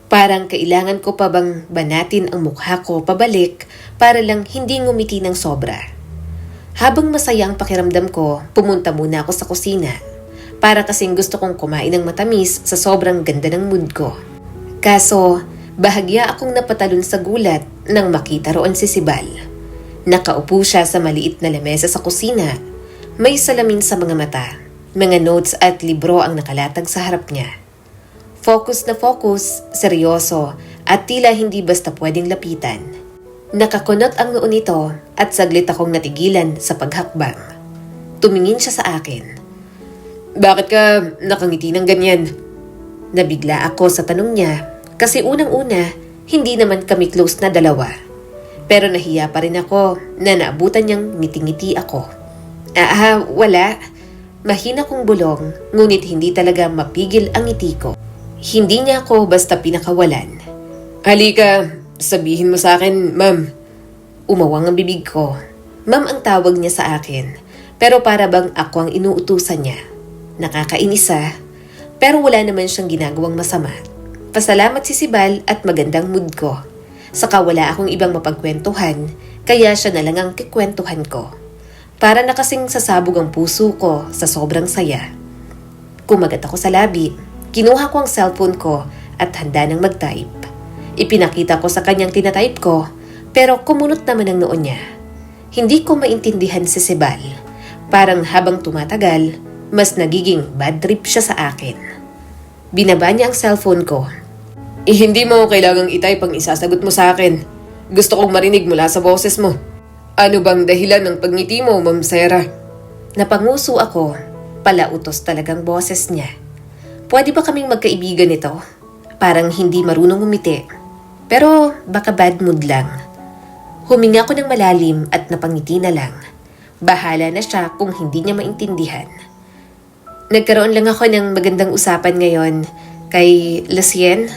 Parang kailangan ko pa bang banatin ang mukha ko pabalik para lang hindi ngumiti ng sobra. Habang masaya ang pakiramdam ko, pumunta muna ako sa kusina. Para kasing gusto kong kumain ng matamis sa sobrang ganda ng mood ko. Kaso, bahagya akong napatalon sa gulat nang makita roon si Sibal. Nakaupo siya sa maliit na lamesa sa kusina. May salamin sa mga mata. Mga notes at libro ang nakalatag sa harap niya. Focus na focus, seryoso, at tila hindi basta pwedeng lapitan. Nakakunot ang noo nito at saglit akong natigilan sa paghakbang. Tumingin siya sa akin. Bakit ka nakangiti ng ganyan? Nabigla ako sa tanong niya kasi unang-una, hindi naman kami close na dalawa. Pero nahiya pa rin ako na naabutan niyang ngiti-ngiti ako. Wala. Mahina kong bulong, ngunit hindi talaga mapigil ang ngiti ko. Hindi niya ako basta pinakawalan. Halika, sabihin mo sa akin, ma'am. Umawang ang bibig ko. Ma'am ang tawag niya sa akin, pero para bang ako ang inuutusan niya. Nakakainisa, pero wala naman siyang ginagawang masama. Pasalamat si Sibal at magandang mood ko. Saka wala akong ibang mapagkwentuhan, kaya siya na lang ang kikwentuhan ko. Para na kasing sasabog ang puso ko sa sobrang saya. Kumagat ako sa labi, kinuha ko ang cellphone ko at handa nang mag-type. Ipinakita ko sa kanyang tinatype ko, pero kumunot naman ang noon niya. Hindi ko maintindihan si Sibal. Parang habang tumatagal, mas nagiging bad trip siya sa akin. Binaba niya ang cellphone ko. Hindi mo kailangang i-type ang isasagot mo sa akin. Gusto kong marinig mula sa boses mo. Ano bang dahilan ng pagngiti mo, Ma'am Sarah? Napanguso ako. Palautos talagang boses niya. Pwede ba kaming magkaibigan ito? Parang hindi marunong umiti. Pero baka bad mood lang. Huminga ko ng malalim at napangiti na lang. Bahala na siya kung hindi niya maintindihan. Nagkaroon lang ako ng magandang usapan ngayon kay Lucien.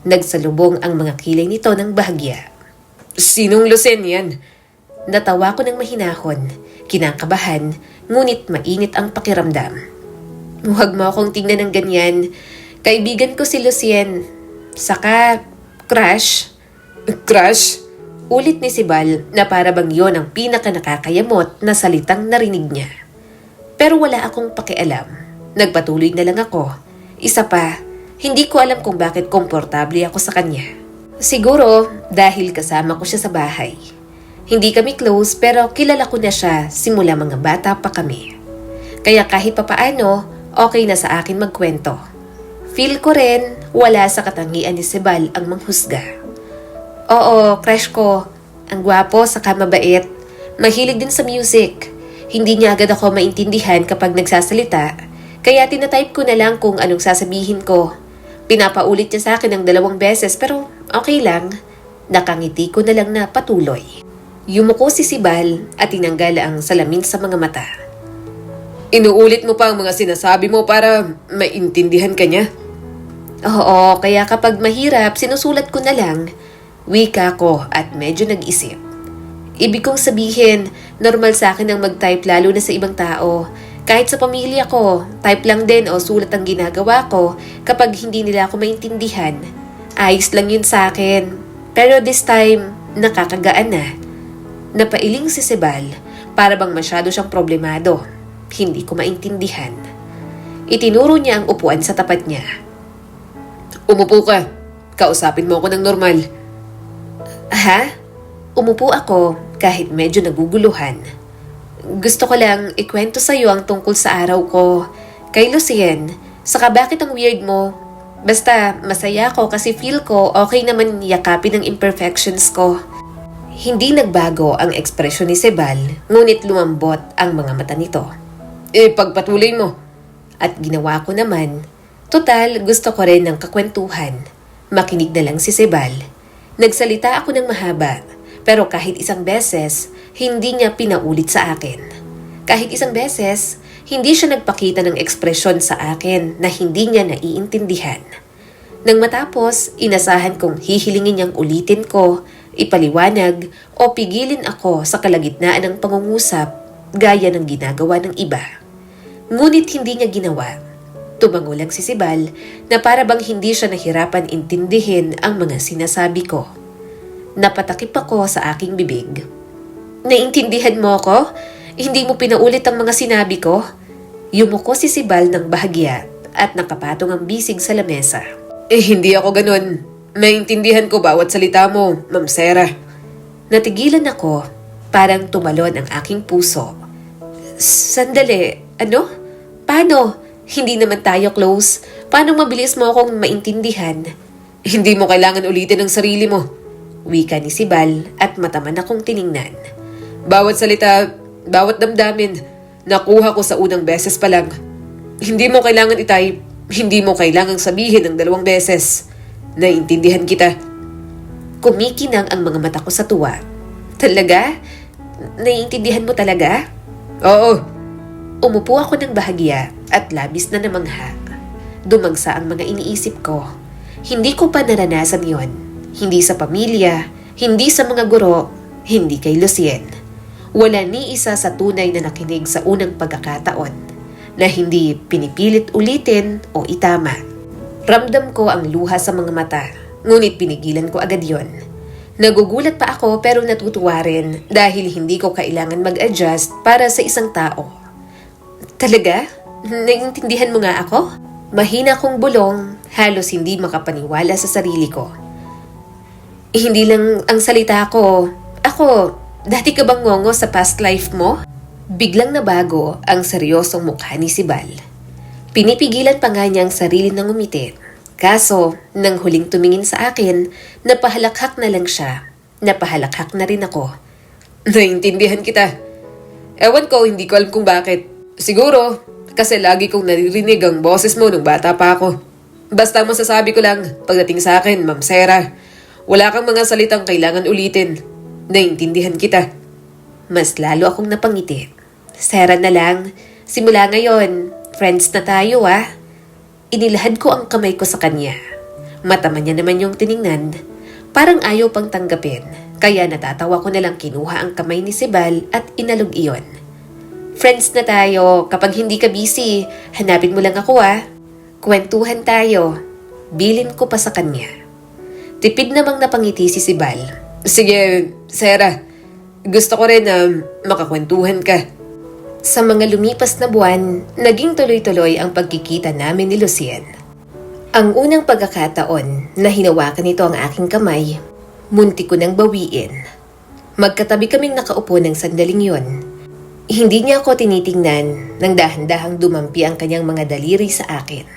Nagsalubong ang mga kilay nito ng bahagya. Sinong Lucien yan? Natawa ko ng mahinahon, kinakabahan, ngunit mainit ang pakiramdam. Huwag mo akong tingnan ng ganyan. Kaibigan ko si Lucien. Saka, crush. Crush? Ulit ni Sibal na para bang yon ang pinaka nakakayamot na salitang narinig niya. Pero wala akong pakialam. Nagpatuloy na lang ako. Isa pa, hindi ko alam kung bakit komportable ako sa kanya. Siguro dahil kasama ko siya sa bahay. Hindi kami close pero kilala ko na siya simula mga bata pa kami. Kaya kahit papaano, okay na sa akin magkwento. Feel ko rin wala sa katangian ni Sibal ang manghusga. Oo, crush ko. Ang gwapo saka mabait. Mahilig din sa music. Hindi niya agad ako maintindihan kapag nagsasalita. Kaya tinatype ko na lang kung anong sasabihin ko. Pinapaulit niya sa akin ng 2 beses pero okay lang. Nakangiti ko na lang na patuloy. Yumuko si Sibal at tinanggal ang salamin sa mga mata. Inuulit mo pa ang mga sinasabi mo para maintindihan ka niya? Oo, kaya kapag mahirap, sinusulat ko na lang. Wika ko at medyo nag-isip. Ibig kong sabihin, normal sa akin ang mag-type lalo na sa ibang tao. Kahit sa pamilya ko, type lang din o sulat ang ginagawa ko kapag hindi nila ako maintindihan. Ayos lang yun sa akin. Pero this time, nakakagaan na. Napailing si Sibal, para bang masyado siyang problemado. Hindi ko maintindihan. Itinuro niya ang upuan sa tapat niya. Umupo ka. Kausapin mo ako ng normal. Ha? Umupo ako kahit medyo naguguluhan. Gusto ko lang ikwento sa'yo ang tungkol sa araw ko kay Lucien. Saka bakit ang weird mo? Basta masaya ako kasi feel ko okay naman yakapin ang imperfections ko. Hindi nagbago ang ekspresyon ni Sibal, ngunit lumambot ang mga mata nito. Pagpatuloy mo. At ginawa ko naman. Total, gusto ko rin ng kakwentuhan. Makinig na lang si Sibal. Nagsalita ako ng mahaba, pero kahit isang beses, hindi niya pinaulit sa akin. Kahit isang beses, hindi siya nagpakita ng ekspresyon sa akin na hindi niya naiintindihan. Nang matapos, inasahan kong hihilingin niyang ulitin ko, ipaliwanag o pigilin ako sa kalagitnaan ng pangungusap gaya ng ginagawa ng iba. Ngunit hindi niya ginawa. Tumango lang si Sibal na para bang hindi siya nahirapan intindihin ang mga sinasabi ko. Napatakip ako sa aking bibig. Naintindihan mo ako? Hindi mo pinaulit ang mga sinabi ko? Yumuko si Sibal ng bahagya at nakapatong ang bisig sa lamesa. Hindi ako ganun. Maintindihan ko bawat salita mo, Ma'am Sarah. Natigilan ako, parang tumalon ang aking puso. Sandali, ano? Paano? Hindi naman tayo close. Paano mabilis mo akong maintindihan? Hindi mo kailangan ulitin ang sarili mo. Wika ni Sibal at mataman akong tiningnan. Bawat salita, bawat damdamin, nakuha ko sa unang beses pa lang. Hindi mo kailangan i-type, hindi mo kailangang sabihin ng 2 beses. Naiintindihan kita. Kumikinang ang mga mata ko sa tuwa. Talaga? Naiintindihan mo talaga? Oo. Umupo ako ng bahagya at labis na namangha. Dumagsa ang mga iniisip ko. Hindi ko pa naranasan yon. Hindi sa pamilya, hindi sa mga guro, hindi kay Lucien. Wala ni isa sa tunay na nakinig sa unang pagkakataon na hindi pinipilit ulitin o itama. Ramdam ko ang luha sa mga mata, ngunit pinigilan ko agad yon. Nagugulat pa ako pero natutuwa rin dahil hindi ko kailangan mag-adjust para sa isang tao. Talaga? Naiintindihan mo nga ako? Mahina kong bulong, halos hindi makapaniwala sa sarili ko. Hindi lang ang salita ko. Ako, dati ka bang ngongo sa past life mo? Biglang nabago ang seryosong mukha ni Sibal. Pinipigilan pa nga niya ang sarili ng umiti. Kaso, nang huling tumingin sa akin, napahalakhak na lang siya. Napahalakhak na rin ako. Naiintindihan kita. Ewan ko, hindi ko alam kung bakit. Siguro, kasi lagi kong naririnig ang boses mo nung bata pa ako. Basta ang masasabi ko lang, pagdating sa akin, Ma'am Sarah, wala kang mga salitang kailangan ulitin. Naiintindihan kita. Mas lalo akong napangiti. Sarah na lang, simula ngayon, friends na tayo ah. Inilahad ko ang kamay ko sa kanya. Matama niya naman yung tiningnan. Parang ayaw pang tanggapin. Kaya natatawa ko nalang kinuha ang kamay ni Sibal at inalog iyon. Friends na tayo. Kapag hindi ka busy, hanapin mo lang ako ah. Kwentuhan tayo. Bilin ko pa sa kanya. Tipid namang napangiti si Sibal. Sige, Sarah. Gusto ko rin na makakwentuhan ka. Sa mga lumipas na buwan, naging tuloy-tuloy ang pagkikita namin ni Lucien. Ang unang pagkakataon na hinawakan nito ang aking kamay, munti ko nang bawiin. Magkatabi kaming nakaupo ng sandaling yon. Hindi niya ako tinitingnan nang dahan-dahang dumampi ang kanyang mga daliri sa akin.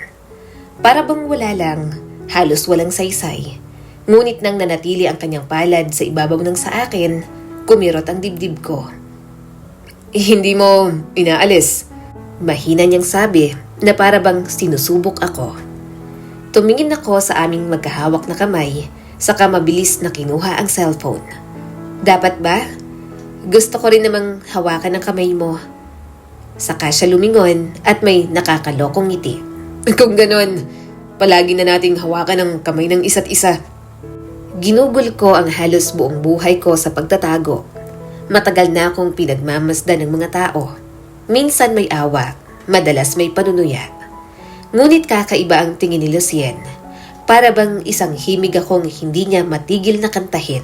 Para bang wala lang, halos walang saysay. Ngunit nang nanatili ang kanyang palad sa ibabaw ng sa akin, kumirot ang dibdib ko. Hindi mo inaalis. Mahina niyang sabi na para bang sinusubok ako. Tumingin ako sa aming magkahawak na kamay, saka mabilis na kinuha ang cellphone. Dapat ba? Gusto ko rin namang hawakan ang kamay mo. Saka siya lumingon at may nakakalokong ngiti. Kung ganon, palagi na nating hawakan ang kamay ng isa't isa. Ginugol ko ang halos buong buhay ko sa pagtatago. Matagal na akong pinagmamasdan ng mga tao. Minsan may awa, madalas may panunuya. Ngunit kakaiba ang tingin ni Lucien. Para bang isang himig akong hindi niya matigil na kantahin.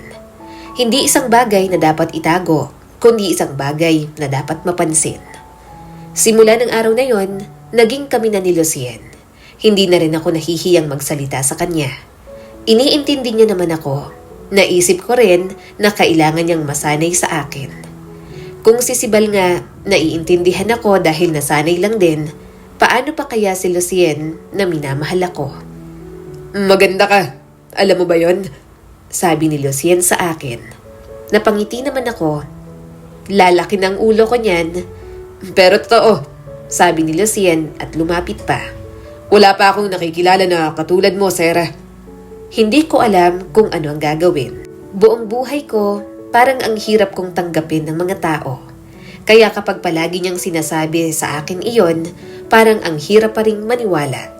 Hindi isang bagay na dapat itago, kundi isang bagay na dapat mapansin. Simula ng araw na yon, naging kami na ni Lucien. Hindi na rin ako nahihiyang magsalita sa kanya. Iniintindi niya naman ako. Naisip ko rin na kailangan niyang masanay sa akin. Kung si Sibal nga, naiintindihan ako dahil nasanay lang din, paano pa kaya si Lucien na minamahal ako? Maganda ka. Alam mo ba yon? Sabi ni Lucien sa akin. Napangiti naman ako. Lalaki ng ulo ko niyan. Pero totoo, Sabi ni Lucien at lumapit pa. wala pa akong nakikilala na katulad mo, Sarah. Hindi ko alam kung ano ang gagawin. Buong buhay ko, parang ang hirap kong tanggapin ng mga tao. Kaya kapag palagi niyang sinasabi sa akin iyon, parang ang hirap pa ring maniwala.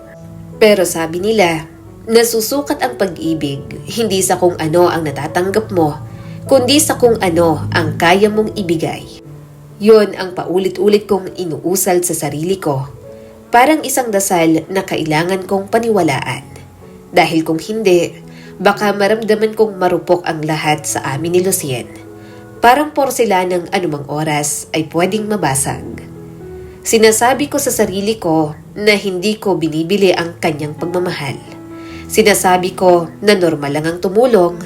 Pero sabi nila, nasusukat ang pag-ibig hindi sa kung ano ang natatanggap mo, kundi sa kung ano ang kaya mong ibigay. Yon ang paulit-ulit kong inuusal sa sarili ko. Parang isang dasal na kailangan kong paniwalaan. Dahil kung hindi, baka maramdaman kong marupok ang lahat sa amin ni Lucien. Parang porselanang anumang oras ay pwedeng mabasag. Sinasabi ko sa sarili ko na hindi ko binibili ang kanyang pagmamahal. Sinasabi ko na normal lang ang tumulong,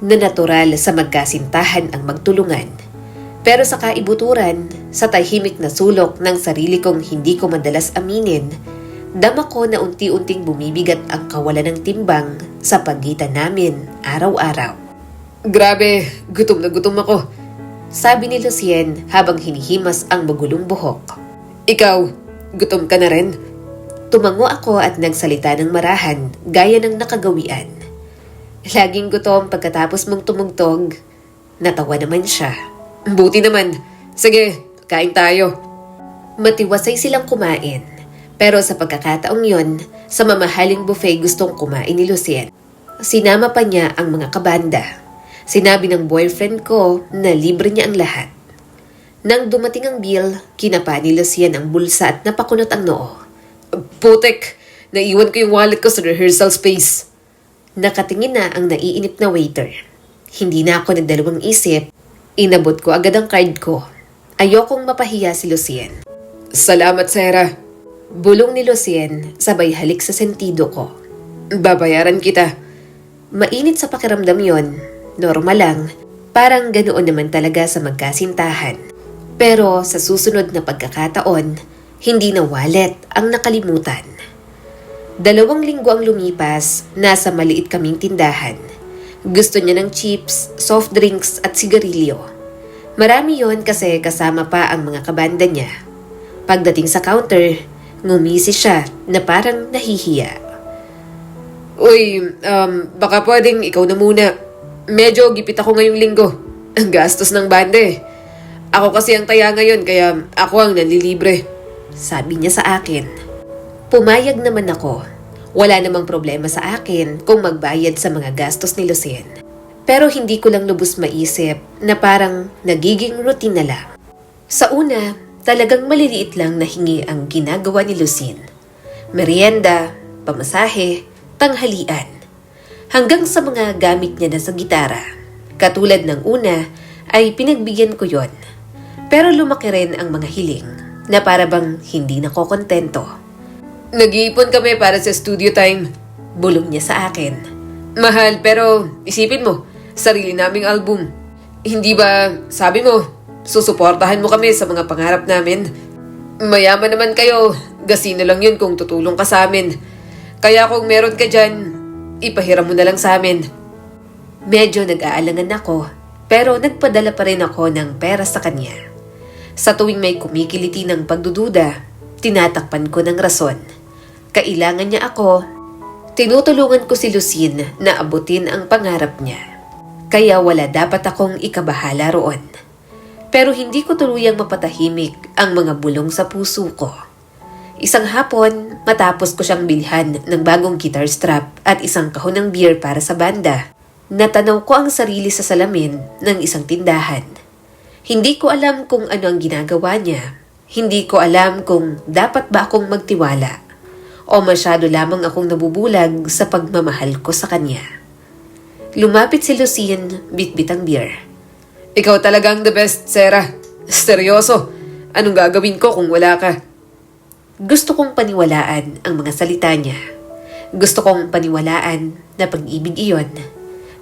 na natural sa magkasintahan ang magtulungan. Pero sa kaibuturan, sa tahimik na sulok ng sarili kong hindi ko madalas aminin, dama ko na unti-unting bumibigat ang kawalan ng timbang sa pagitan namin araw-araw. Grabe, gutom na gutom ako. Sabi ni Lucien habang hinihimas ang magulong buhok. Ikaw, gutom ka na rin? Tumango ako at nagsalita ng marahan gaya ng nakagawian. Laging gutom pagkatapos mong tumugtog. Natawa naman siya. Buti naman. Sige, kain tayo. Matiwasay silang kumain. Pero sa pagkakataong yon, sa mamahaling buffet gustong kumain ni Lucien. Sinama pa niya ang mga kabanda. Sinabi ng boyfriend ko na libre niya ang lahat. Nang dumating ang bill, kinapa ni Lucien ang bulsa at napakunot ang noo. Putek, naiwan ko yung wallet ko sa rehearsal space. Nakatingin na ang naiinip na waiter. Hindi na ako nagdalawang isip. Inabot ko agad ang card ko. Ayokong mapahiya si Lucien. Salamat, Sarah. Bulong ni Lucien sabay halik sa sentido ko. Babayaran kita. Mainit sa pakiramdam yon. Normal lang. Parang ganoon naman talaga sa magkasintahan. Pero sa susunod na pagkakataon, hindi na wallet ang nakalimutan. 2 linggo ang lumipas, nasa maliit kaming tindahan. Gusto niya ng chips, soft drinks at sigarilyo. Marami yon kasi kasama pa ang mga kabanda niya. Pagdating sa counter, ngumisi siya na parang nahihiya. Uy, baka pwedeng ikaw na muna. Medyo gipit ako ngayong linggo. Ang gastos ng banda eh. Ako kasi ang taya ngayon kaya ako ang nanlilibre. Sabi niya sa akin. Pumayag naman ako. Wala namang problema sa akin kung magbayad sa mga gastos ni Lucien. Pero hindi ko lang lubos maisip na parang nagiging routine na lang. Sa una, talagang maliliit lang na hingi ang ginagawa ni Lucien. Merienda, pamasahe, tanghalian. Hanggang sa mga gamit niya na sa gitara. Katulad ng una ay pinagbigyan ko yon. Pero lumaki rin ang mga hiling na para bang hindi nakokontento. Nag-iipon kami para sa studio time. Bulong niya sa akin. Mahal pero isipin mo, sarili naming album. Hindi ba, sabi mo, susuportahan mo kami sa mga pangarap namin? Mayaman naman kayo, gasino lang yun kung tutulong ka sa amin. Kaya kung meron ka dyan, ipahiram mo na lang sa amin. Medyo nag-aalangan ako, pero nagpadala pa rin ako ng pera sa kanya. Sa tuwing may kumikiliti ng pagdududa, tinatakpan ko ng rason. Kailangan niya ako. Tinutulungan ko si Lucien na abutin ang pangarap niya. Kaya wala dapat akong ikabahala roon. Pero hindi ko tuluyang mapatahimik ang mga bulong sa puso ko. Isang hapon, matapos ko siyang bilhan ng bagong guitar strap at isang kahon ng beer para sa banda, natanaw ko ang sarili sa salamin ng isang tindahan. Hindi ko alam kung ano ang ginagawa niya. Hindi ko alam kung dapat ba akong magtiwala o masyado lamang akong nabubulag sa pagmamahal ko sa kanya. Lumapit si Lucien, bitbit ang beer. Ikaw talagang the best, Sarah. Seryoso. Anong gagawin ko kung wala ka? Gusto kong paniwalaan ang mga salita niya. Gusto kong paniwalaan na pag-ibig iyon.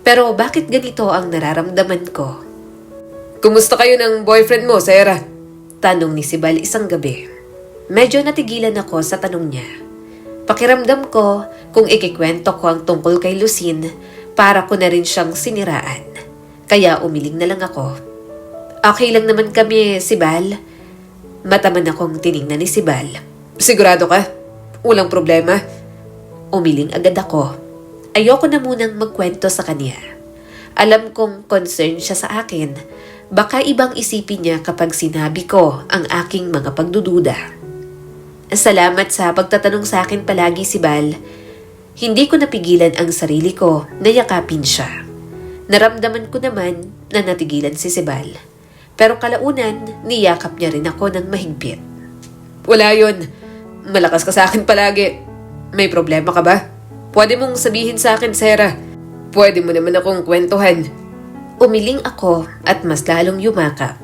Pero bakit ganito ang nararamdaman ko? Kumusta kayo ng boyfriend mo, Sarah? Tanong ni Sibal isang gabi. Medyo natigilan ako sa tanong niya. Pakiramdam ko kung ikikwento ko ang tungkol kay Lucien, para ko na rin siyang siniraan. Kaya umiling na lang ako. Okay lang naman kami, Sibal. Mataman akong tiningnan ni Sibal. Sigurado ka? Walang problema? Umiling agad ako. Ayoko na munang magkwento sa kanya. Alam kong concern siya sa akin. Baka ibang isipin niya kapag sinabi ko ang aking mga pagdududa. Salamat sa pagtatanong sa akin palagi, Sibal. Hindi ko napigilan ang sarili ko na yakapin siya. Naramdaman ko naman na natigilan si Sibal. Pero kalaunan, niyakap niya rin ako ng mahigpit. Wala yon. Malakas ka sa akin palagi. May problema ka ba? Pwede mong sabihin sa akin, Sarah. Pwede mo naman akong kwentuhan. Umiling ako at mas lalong yumakap.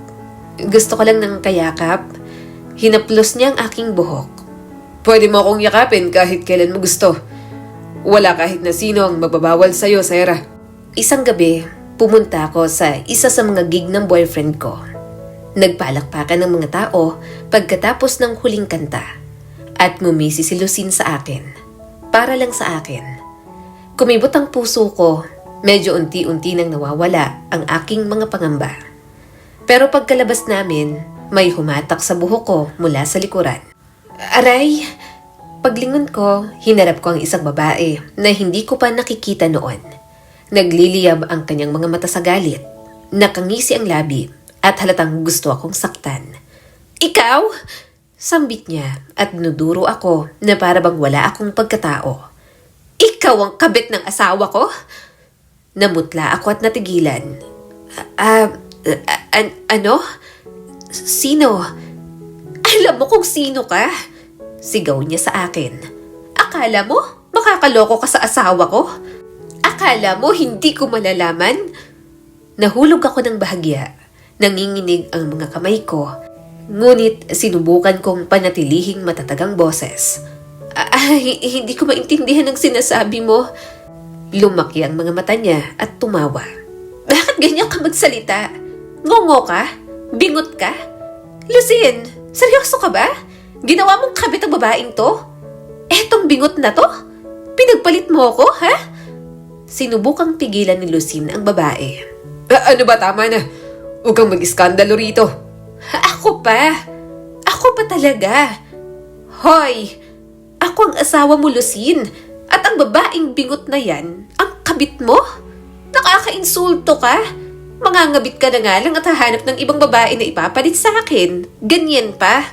Gusto ko lang ng kayakap. Hinaplos niya ang aking buhok. Pwede mo akong yakapin kahit kailan mo gusto. Wala kahit na sino ang mababawal sa'yo, Sarah. Isang gabi, pumunta ako sa isa sa mga gig ng boyfriend ko. Nagpalakpakan ng mga tao pagkatapos ng huling kanta. At ngumisi si Lucien sa akin. Para lang sa akin. Kumibot ang puso ko. Medyo unti-unti nang nawawala ang aking mga pangamba. Pero pagkalabas namin, may humatak sa buhok ko mula sa likuran. Aray! Paglingon ko, hinarap ko ang isang babae na hindi ko pa nakikita noon. Nagliliyab ang kanyang mga mata sa galit. Nakangisi ang labi at halatang gusto akong saktan. Ikaw? Sambit niya at nuduro ako na para bang wala akong pagkatao. Ikaw ang kabit ng asawa ko? Namutla ako at natigilan. Ano? Sino? Alam mo kung sino ka? Sigaw niya sa akin. Akala mo makakaloko ka sa asawa ko? Akala mo hindi ko malalaman? Nahulog ako ng bahagya. Nanginginig ang mga kamay ko. Ngunit sinubukan kong panatilihing matatagang boses. Hindi ko maintindihan ang sinasabi mo. Lumaki ang mga mata niya at tumawa. Bakit ganyan ka magsalita? Ngongo ka? Bingot ka? Lucien, seryoso ka ba? Ginawa mong kabit ang babaeng to? Etong bingot na to? Pinagpalit mo ako, ha? Sinubukang pigilan ni Lucien ang babae. Ano ba, tama na? Huwag kang mag-iskandalo rito. Ako pa? Ako pa talaga? Hoy! Ako ang asawa mo, Lucien. At ang babaeng bingot na yan, ang kabit mo? Nakaka-insulto ka? Mangangabit ka na nga lang at hahanap ng ibang babae na ipapalit sa akin. Ganyan pa?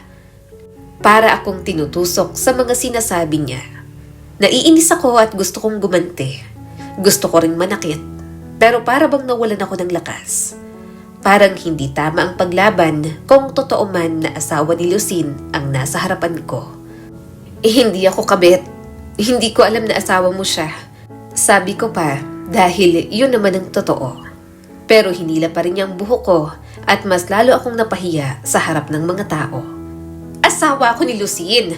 Para akong tinutusok sa mga sinasabi niya. Naiinis ako at gusto kong gumanti. Gusto ko ring manakit. Pero para bang nawalan ako ng lakas. Parang hindi tama ang paglaban kung totoo man na asawa ni Lucien ang nasa harapan ko. Hindi ako kabit. Hindi ko alam na asawa mo siya. Sabi ko pa dahil yun naman ang totoo. Pero hinila pa rin niyang buhok ko at mas lalo akong napahiya sa harap ng mga tao. Asawa ako ni Lucien.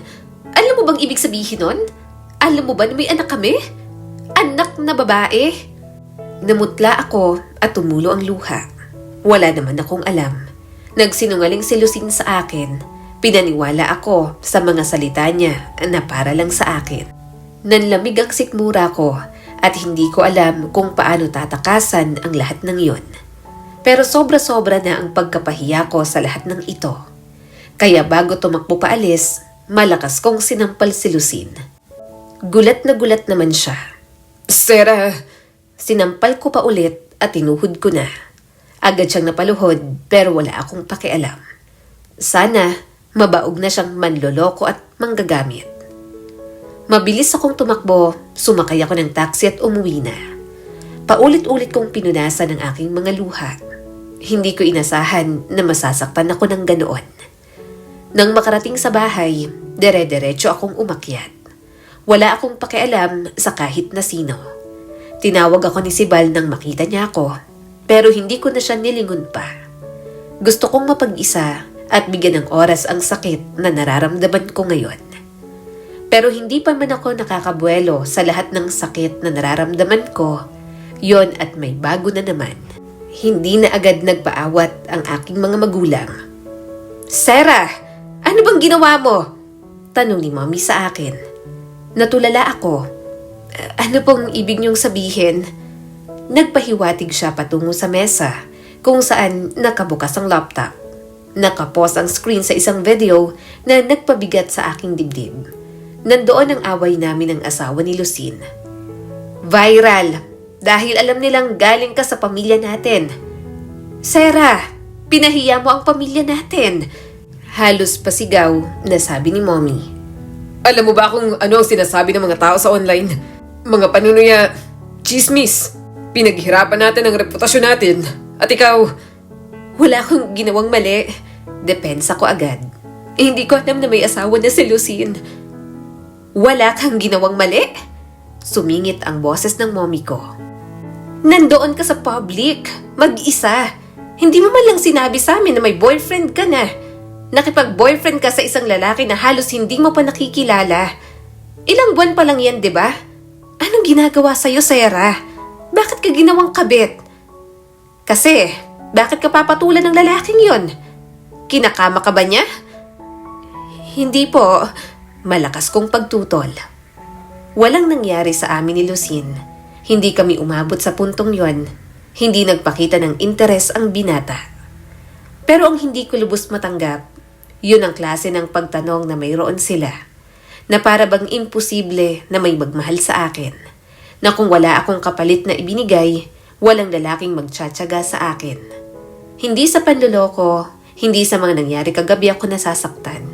Alam mo bang ibig sabihin nun? Alam mo ba na may anak kami? Anak na babae? Namutla ako at tumulo ang luha. Wala naman akong alam. Nagsinungaling si Lucien sa akin. Pinaniwala ako sa mga salita niya na para lang sa akin. Nanlamig ang sikmura ko at hindi ko alam kung paano tatakasan ang lahat ng yun. Pero sobra-sobra na ang pagkapahiya ko sa lahat ng ito. Kaya bago tumakbo paalis, malakas kong sinampal si Lucien. Gulat na gulat naman siya. Sarah! Sinampal ko pa ulit at tinuhod ko na. Agad siyang napaluhod pero wala akong pakialam. Sana mabaog na siyang manloloko at manggagamit. Mabilis akong tumakbo, sumakay ako ng taxi at umuwi na. Paulit-ulit kong pinunasan ang aking mga luha. Hindi ko inasahan na masasaktan ako ng ganoon. Nang makarating sa bahay, dire-diretso akong umakyat. Wala akong pakialam sa kahit na sino. Tinawag ako ni Sibal nang makita niya ako, pero hindi ko na siya nilingon pa. Gusto kong mapag-isa at bigyan ng oras ang sakit na nararamdaman ko ngayon. Pero hindi pa man ako nakakabuelo sa lahat ng sakit na nararamdaman ko, yon at may bago na naman. Hindi na agad nagpaawat ang aking mga magulang. Sarah! Ano bang ginawa mo? Tanong ni Mommy sa akin. Natulala ako. Ano pong ibig niyong sabihin? Nagpahiwatig siya patungo sa mesa kung saan nakabukas ang laptop. Nakapos ang screen sa isang video na nagpabigat sa aking dibdib. Nandoon ang away namin ng asawa ni Lucien. Viral! Dahil alam nilang galing ka sa pamilya natin. Sarah! Pinahiya mo ang pamilya natin! Halos pasigaw na sabi ni Mommy. Alam mo ba kung ano ang sinasabi ng mga tao sa online? Mga panunuya, chismis. Pinaghirapan natin ang reputasyon natin. At ikaw, wala akong ginawang mali. Depensa ko agad. Hindi ko alam na may asawa na si Lucien. Wala kang ginawang mali? Sumingit ang boses ng mommy ko. Nandoon ka sa public, mag-isa. Hindi mo man lang sinabi sa amin na may boyfriend ka na. Nakipag-boyfriend ka sa isang lalaki na halos hindi mo pa nakikilala. Ilang buwan pa lang yan, di ba? Anong ginagawa sa'yo, Sarah? Bakit ka ginawang kabit? Kasi, bakit ka papatulan ng lalaking yon? Kinakama ka ba niya? Hindi po. Malakas kong pagtutol. Walang nangyari sa amin ni Lucien. Hindi kami umabot sa puntong yon. Hindi nagpakita ng interes ang binata. Pero ang hindi ko lubos matanggap, yun ang klase ng pagtanong na mayroon sila. Na para bang imposible na may magmahal sa akin. Na kung wala akong kapalit na ibinigay, walang lalaking magtsatsaga sa akin. Hindi sa panloloko, hindi sa mga nangyari kagabi ako nasasaktan.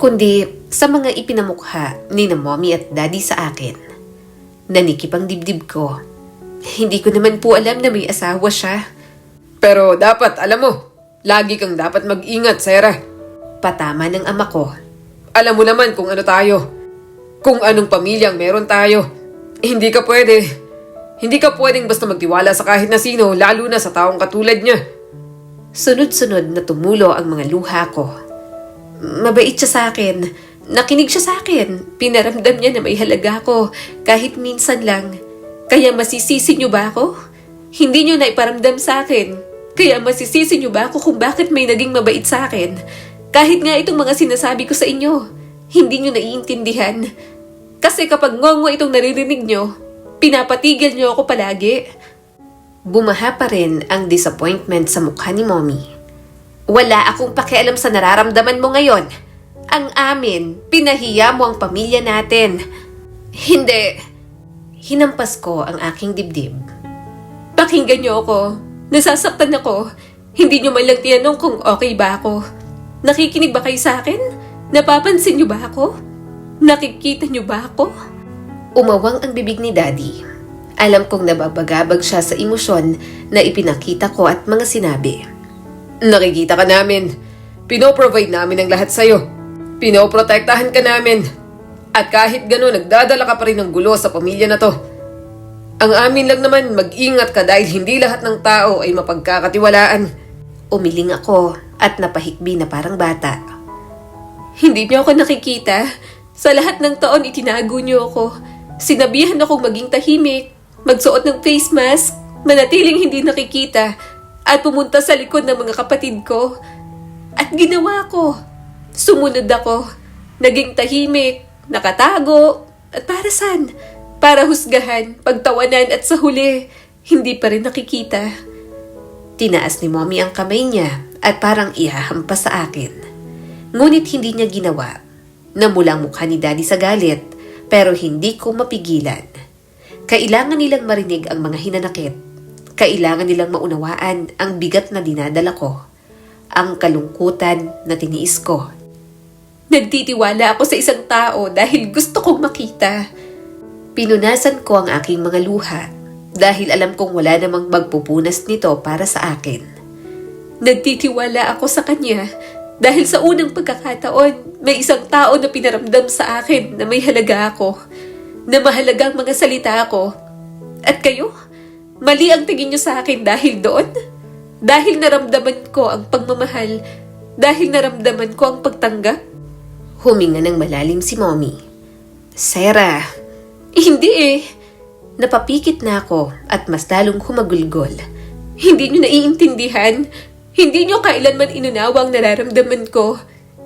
Kundi sa mga ipinamukha ni na mommy at daddy sa akin. Nanikip ang dibdib ko. Hindi ko naman po alam na may asawa siya. Pero dapat, alam mo, lagi kang dapat mag-ingat, Sarah. Patama ng ama ko. Alam mo naman kung ano tayo. Kung anong pamilyang meron tayo. Hindi ka pwede. Hindi ka pwedeng basta magtiwala sa kahit na sino, lalo na sa taong katulad niya. Sunod-sunod na tumulo ang mga luha ko. Mabait siya sa akin. Nakinig siya sa akin. Pinaramdam niya na may halaga ko kahit minsan lang. Kaya masisisi niyo ba ako? Hindi niyo na iparamdam sa akin. Kaya masisisi niyo ba ako kung bakit may naging mabait sa akin? Kahit nga itong mga sinasabi ko sa inyo, hindi niyo naiintindihan. Kasi kapag ngongo itong naririnig niyo, pinapatigil niyo ako palagi. Bumaha pa rin ang disappointment sa mukha ni Mommy. Wala akong pakialam sa nararamdaman mo ngayon. Ang amin, pinahiya mo ang pamilya natin. Hindi. Hinampas ko ang aking dibdib. Pakinggan niyo ako. Nasasaktan ako. Hindi niyo man lang tinanong kung okay ba ako. Nakikinig ba kayo sa akin? Napapansin niyo ba ako? Nakikita niyo ba ako? Umawang ang bibig ni Daddy. Alam kong nababagabag siya sa emosyon na ipinakita ko at mga sinabi. Nakikita ka namin. Pinoprovide namin ang lahat sa'yo. Pinoprotektahan ka namin. At kahit gano'n, nagdadala ka pa rin ng gulo sa pamilya na to. Ang amin lang naman, mag-ingat ka dahil hindi lahat ng tao ay mapagkakatiwalaan. Umiling ako at napahikbi na parang bata. Hindi niyo ako nakikita. Sa lahat ng taon, itinago niyo ako. Sinabihan akong maging tahimik, magsuot ng face mask, manatiling hindi nakikita, at pumunta sa likod ng mga kapatid ko. At ginawa ko. Sumunod ako. Naging tahimik, nakatago, at para saan? Para husgahan, pagtawanan at sa huli, hindi pa rin nakikita. Tinaas ni Mommy ang kamay niya at parang ihahampas sa akin. Ngunit hindi niya ginawa. Namula ang mukha ni Daddy sa galit, pero hindi ko mapigilan. Kailangan nilang marinig ang mga hinanakit. Kailangan nilang maunawaan ang bigat na dinadala ko. Ang kalungkutan na tiniis ko. Nagtitiwala ako sa isang tao dahil gusto kong makita. Pinunasan ko ang aking mga luha dahil alam kong wala namang magpupunas nito para sa akin. Nagtitiwala ako sa kanya dahil sa unang pagkakataon, may isang tao na pinaramdam sa akin na may halaga ako, na mahalagang mga salita ko. At kayo? Mali ang tingin niyo sa akin dahil doon? Dahil naramdaman ko ang pagmamahal? Dahil naramdaman ko ang pagtanggap? Huminga ng malalim si Mommy. Sarah, Hindi eh. napapikit na ako at mas lalong humagulgol. Hindi niyo naiintindihan. Hindi niyo kailanman inunawa ang nararamdaman ko.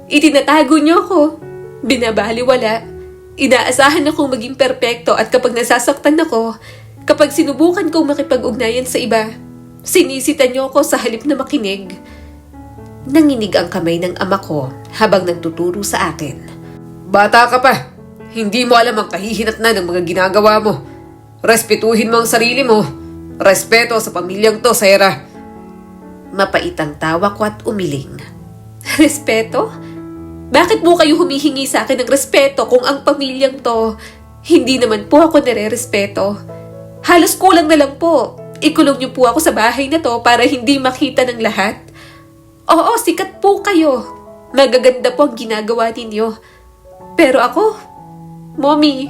Itinatago niyo ako. Binabaliwala. Inaasahan akong maging perpekto at kapag nasasaktan ako, kapag sinubukan kong makipag-ugnayan sa iba, sinisitan niyo ako sa halip na makinig. Nanginig ang kamay ng ama ko habang nagtuturo sa akin. Bata ka pa. Hindi mo alam ang kahihinatnan ng mga ginagawa mo. Respetuhin mo ang sarili mo. Respeto sa pamilyang to, Sarah. Mapait ang tawa ko at umiling. Respeto? Bakit mo kayo humihingi sa akin ng respeto kung ang pamilyang to, hindi naman po ako nire-respeto? Halos kulang na lang po. Ikulong niyo po ako sa bahay na to para hindi makita ng lahat. Oo, sikat po kayo. Magaganda po ang ginagawa ninyo. Pero ako, Mommy,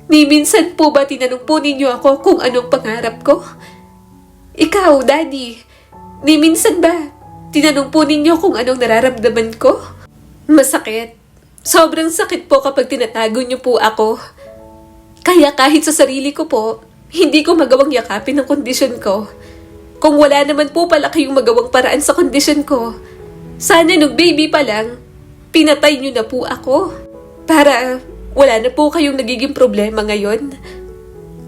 ni minsan po ba tinanong po ninyo ako kung anong pangarap ko? Ikaw, Daddy, ni minsan ba tinanong po ninyo kung anong nararamdaman ko? Masakit. Sobrang sakit po kapag tinatago niyo po ako. Kaya kahit sa sarili ko po, hindi ko magawang yakapin ang kondisyon ko. Kung wala naman po pala kayong magawang paraan sa kondisyon ko, sana nung baby pa lang, pinatay niyo na po ako. Para wala na po kayong nagiging problema ngayon.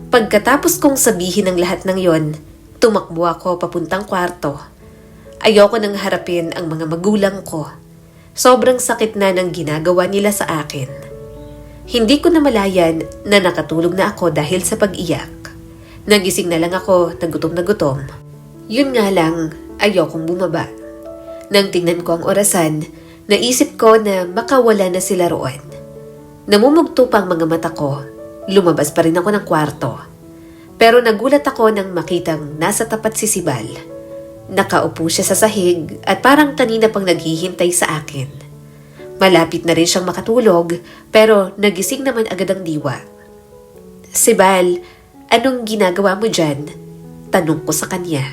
Pagkatapos kong sabihin ang lahat ng yon, tumakbo ako papuntang kwarto. Ayoko nang harapin ang mga magulang ko. Sobrang sakit na ng ginagawa nila sa akin. Hindi ko namalayan na nakatulog na ako dahil sa pag-iyak. Nagising na lang ako na gutom. Yun nga lang, ayokong bumaba. Nang tingnan ko ang orasan, naisip ko na makawala na sila roon. Namumugto pa ang mga mata ko. Lumabas pa rin ako ng kwarto. Pero nagulat ako nang makitang nasa tapat si Sibal. Nakaupo siya sa sahig at parang kanina pang naghihintay sa akin. Malapit na rin siyang makatulog pero nagising naman agad ang diwa. Sibal, Anong ginagawa mo dyan? Tanong ko sa kanya.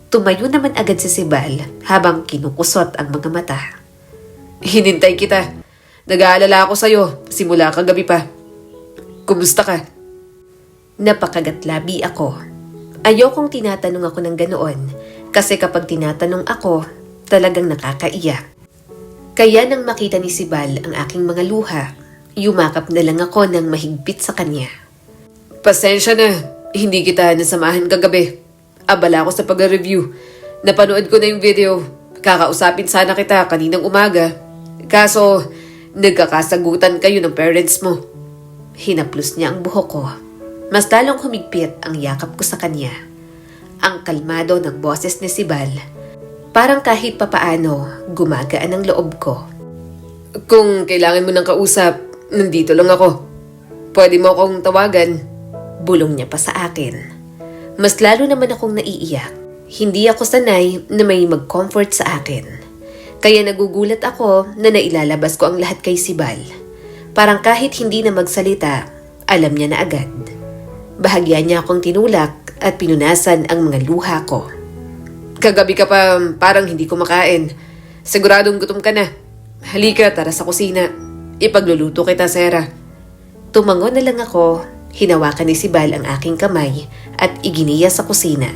Tumayo naman agad si Sibal habang kinukusot ang mga mata. Hinintay kita. Nag-aalala ako sa'yo simula kagabi pa. Kumusta ka? Napakagatlabi ako. Ayokong tinatanong ako ng ganoon kasi kapag tinatanong ako, talagang nakakaiyak. Kaya nang makita ni Sibal ang aking mga luha, yumakap na lang ako ng mahigpit sa kanya. Pasensya na, hindi kita nasamahan kagabi. Abala ako sa pag-review. Napanood ko na yung video. Kakausapin sana kita kaninang umaga. Kaso, nagkakasagutan kayo ng parents mo. Hinaplos niya ang buhok ko. Mas lalong humigpit ang yakap ko sa kanya. Ang kalmado ng boses ni Sibal. Parang kahit papaano, gumagaan ang loob ko. Kung kailangan mo ng kausap, nandito lang ako. Pwede mo akong tawagan. Bulong niya pa sa akin. Mas lalo naman akong naiiyak. Hindi ako sanay na may mag-comfort sa akin. Kaya nagugulat ako na nailalabas ko ang lahat kay Sibal. Parang kahit hindi na magsalita, alam niya na agad. Bahagya niya akong tinulak at pinunasan ang mga luha ko. Kagabi ka pa parang hindi kumakain. Siguradong gutom ka na. Halika, tara sa kusina. Ipagluluto kita, Sarah. Tumango na lang ako, hinawakan ni Sibal ang aking kamay at iginiya sa kusina.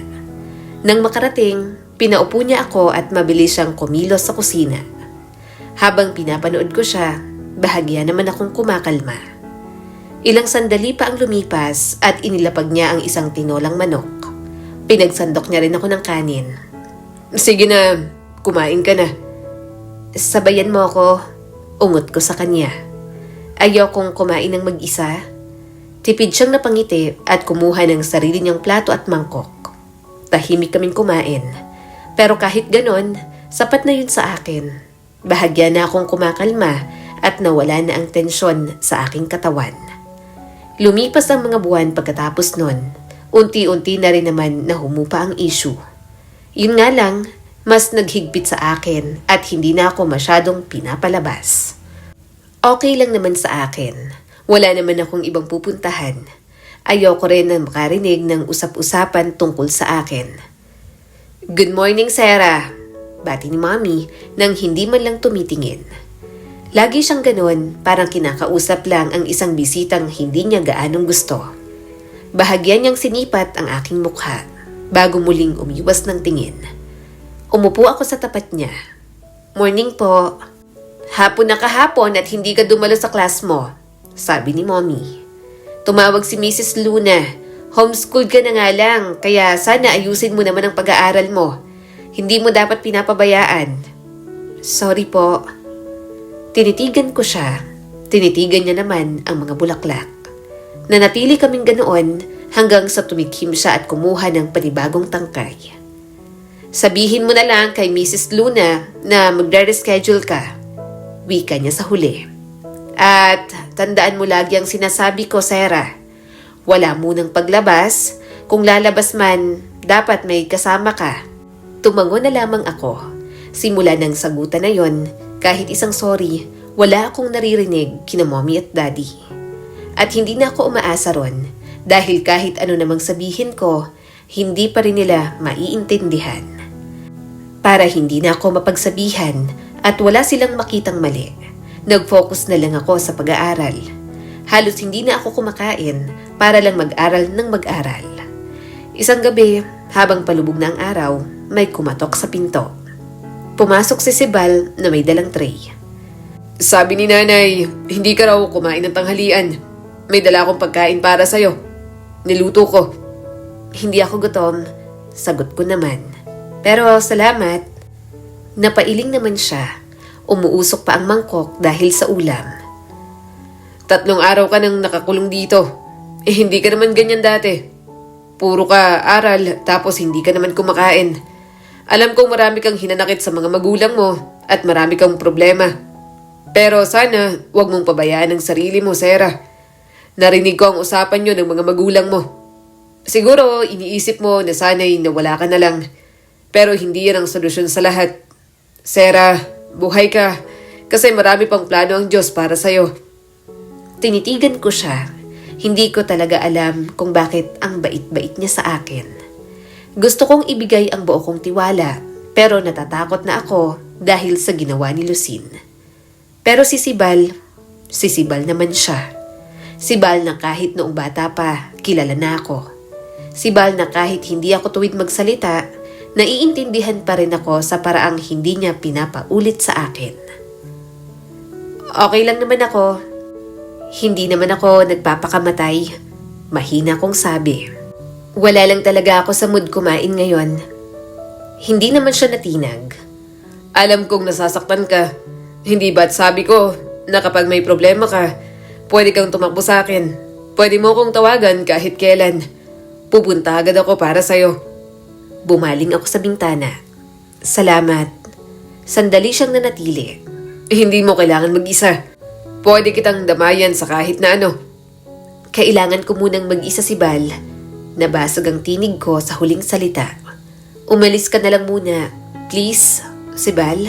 Nang makarating, pinaupo niya ako at mabilis siyang kumilos sa kusina. Habang pinapanood ko siya, bahagya naman akong kumakalma. Ilang sandali pa ang lumipas at inilapag niya ang isang tinolang manok. Pinagsandok niya rin ako ng kanin. Sige na, kumain ka na. Sabayan mo ako, ungot ko sa kanya. Ayokong kumain ng mag-isa. Tipid siyang napangiti at kumuha ng sarili niyang plato at mangkok. Tahimik kaming kumain. Pero kahit ganon, sapat na yun sa akin. Bahagya na akong kumakalma at nawala na ang tensyon sa aking katawan. Lumipas ang mga buwan pagkatapos nun. Unti-unti na rin naman na humupa ang issue. Yun nga lang, mas naghigpit sa akin at hindi na ako masyadong pinapalabas. Okay lang naman sa akin. Wala naman akong ibang pupuntahan. Ayoko rin na makarinig ng usap-usapan tungkol sa akin. Good morning, Sarah. Bati ni Mommy nang hindi man lang tumitingin. Lagi siyang ganon, parang kinakausap lang ang isang bisitang hindi niya gaanong gusto. Bahagyan niyang sinipat ang aking mukha bago muling umiwas ng tingin. Umupo ako sa tapat niya. Morning po. Hapon na kahapon at hindi ka dumalo sa class mo, sabi ni Mommy. Tumawag si Mrs. Luna. Homeschooled ka na nga lang, kaya sana ayusin mo naman ang pag-aaral mo. Hindi mo dapat pinapabayaan. Sorry po. Tinitigan ko siya. Tinitigan niya naman ang mga bulaklak. Nanatili kaming ganoon hanggang sa tumikhim siya at kumuha ng panibagong tangkay. Sabihin mo na lang kay Mrs. Luna na magre-reschedule ka. Wika niya sa huli. At tandaan mo lagi ang sinasabi ko, Sarah. Wala munang paglabas. Kung lalabas man, dapat may kasama ka. Tumango na lamang ako. Simula ng sagutan na yon, kahit isang sorry, wala akong naririnig kina Mommy at Daddy. At hindi na ako umaasa ron dahil kahit ano namang sabihin ko, hindi pa rin nila maiintindihan. Para hindi na ako mapagsabihan at wala silang makitang mali, nag-focus na lang ako sa pag-aaral. Halos hindi na ako kumakain para lang mag-aral ng mag-aral. Isang gabi, habang palubog na ang araw, may kumatok sa pinto. Pumasok si Sibal na may dalang tray. Sabi ni Nanay, hindi ka raw kumain ng tanghalian. May dala akong pagkain para sa'yo. Niluto ko. Hindi ako gutom, sagot ko naman. Pero salamat. Napailing naman siya. Umuusok pa ang mangkok dahil sa ulam. 3 araw ka nang nakakulong dito. Hindi ka naman ganyan dati. Puro ka aral tapos hindi ka naman kumakain. Alam kong marami kang hinanakit sa mga magulang mo at marami kang problema. Pero sana huwag mong pabayaan ang sarili mo, Sarah. Narinig ko ang usapan nyo ng mga magulang mo. Siguro iniisip mo na sana'y nawala ka na lang. Pero hindi yan ang solusyon sa lahat. Sarah, buhay ka. Kasi marami pang plano ang Diyos para sa'yo. Tinitigan ko siya. Hindi ko talaga alam kung bakit ang bait-bait niya sa akin. Gusto kong ibigay ang buo kong tiwala, pero natatakot na ako dahil sa ginawa ni Lucine. Pero si Sibal naman siya. Sibal na kahit noong bata pa, kilala na ako. Sibal na kahit hindi ako tuwid magsalita, naiintindihan pa rin ako sa paraang hindi niya pinapaulit sa akin. Okay lang naman ako. Hindi naman ako nagpapakamatay. Mahina kong sabi. Wala lang talaga ako sa mood kumain ngayon. Hindi naman siya natinag. Alam kong nasasaktan ka. Hindi ba't sabi ko na kapag may problema ka, pwede kang tumakbo sa akin. Pwede mo kong tawagan kahit kailan. Pupunta agad ako para sa'yo. Bumaling ako sa bintana. Salamat. Sandali siyang nanatili. Hindi mo kailangan mag-isa. Pwede kitang damayan sa kahit na ano. Kailangan ko munang mag-isa si Bal. Nabasag ang tinig ko sa huling salita. Umalis ka na lang muna. Please, Sibal.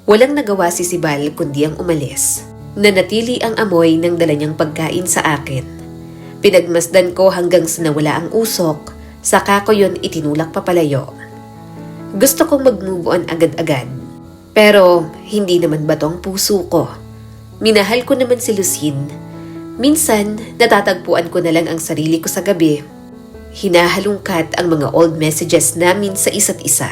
Walang nagawa si Sibal kundi ang umalis. Nanatili ang amoy ng dala niyang pagkain sa akin. Pinagmasdan ko hanggang sa nawala ang usok, saka ko yon itinulak papalayo. Gusto kong mag-move on agad-agad. Pero hindi naman bato ang puso ko. Minahal ko naman si Lucine. Minsan, natatagpuan ko na lang ang sarili ko sa gabi. Hinahalungkat ang mga old messages namin sa isa't isa.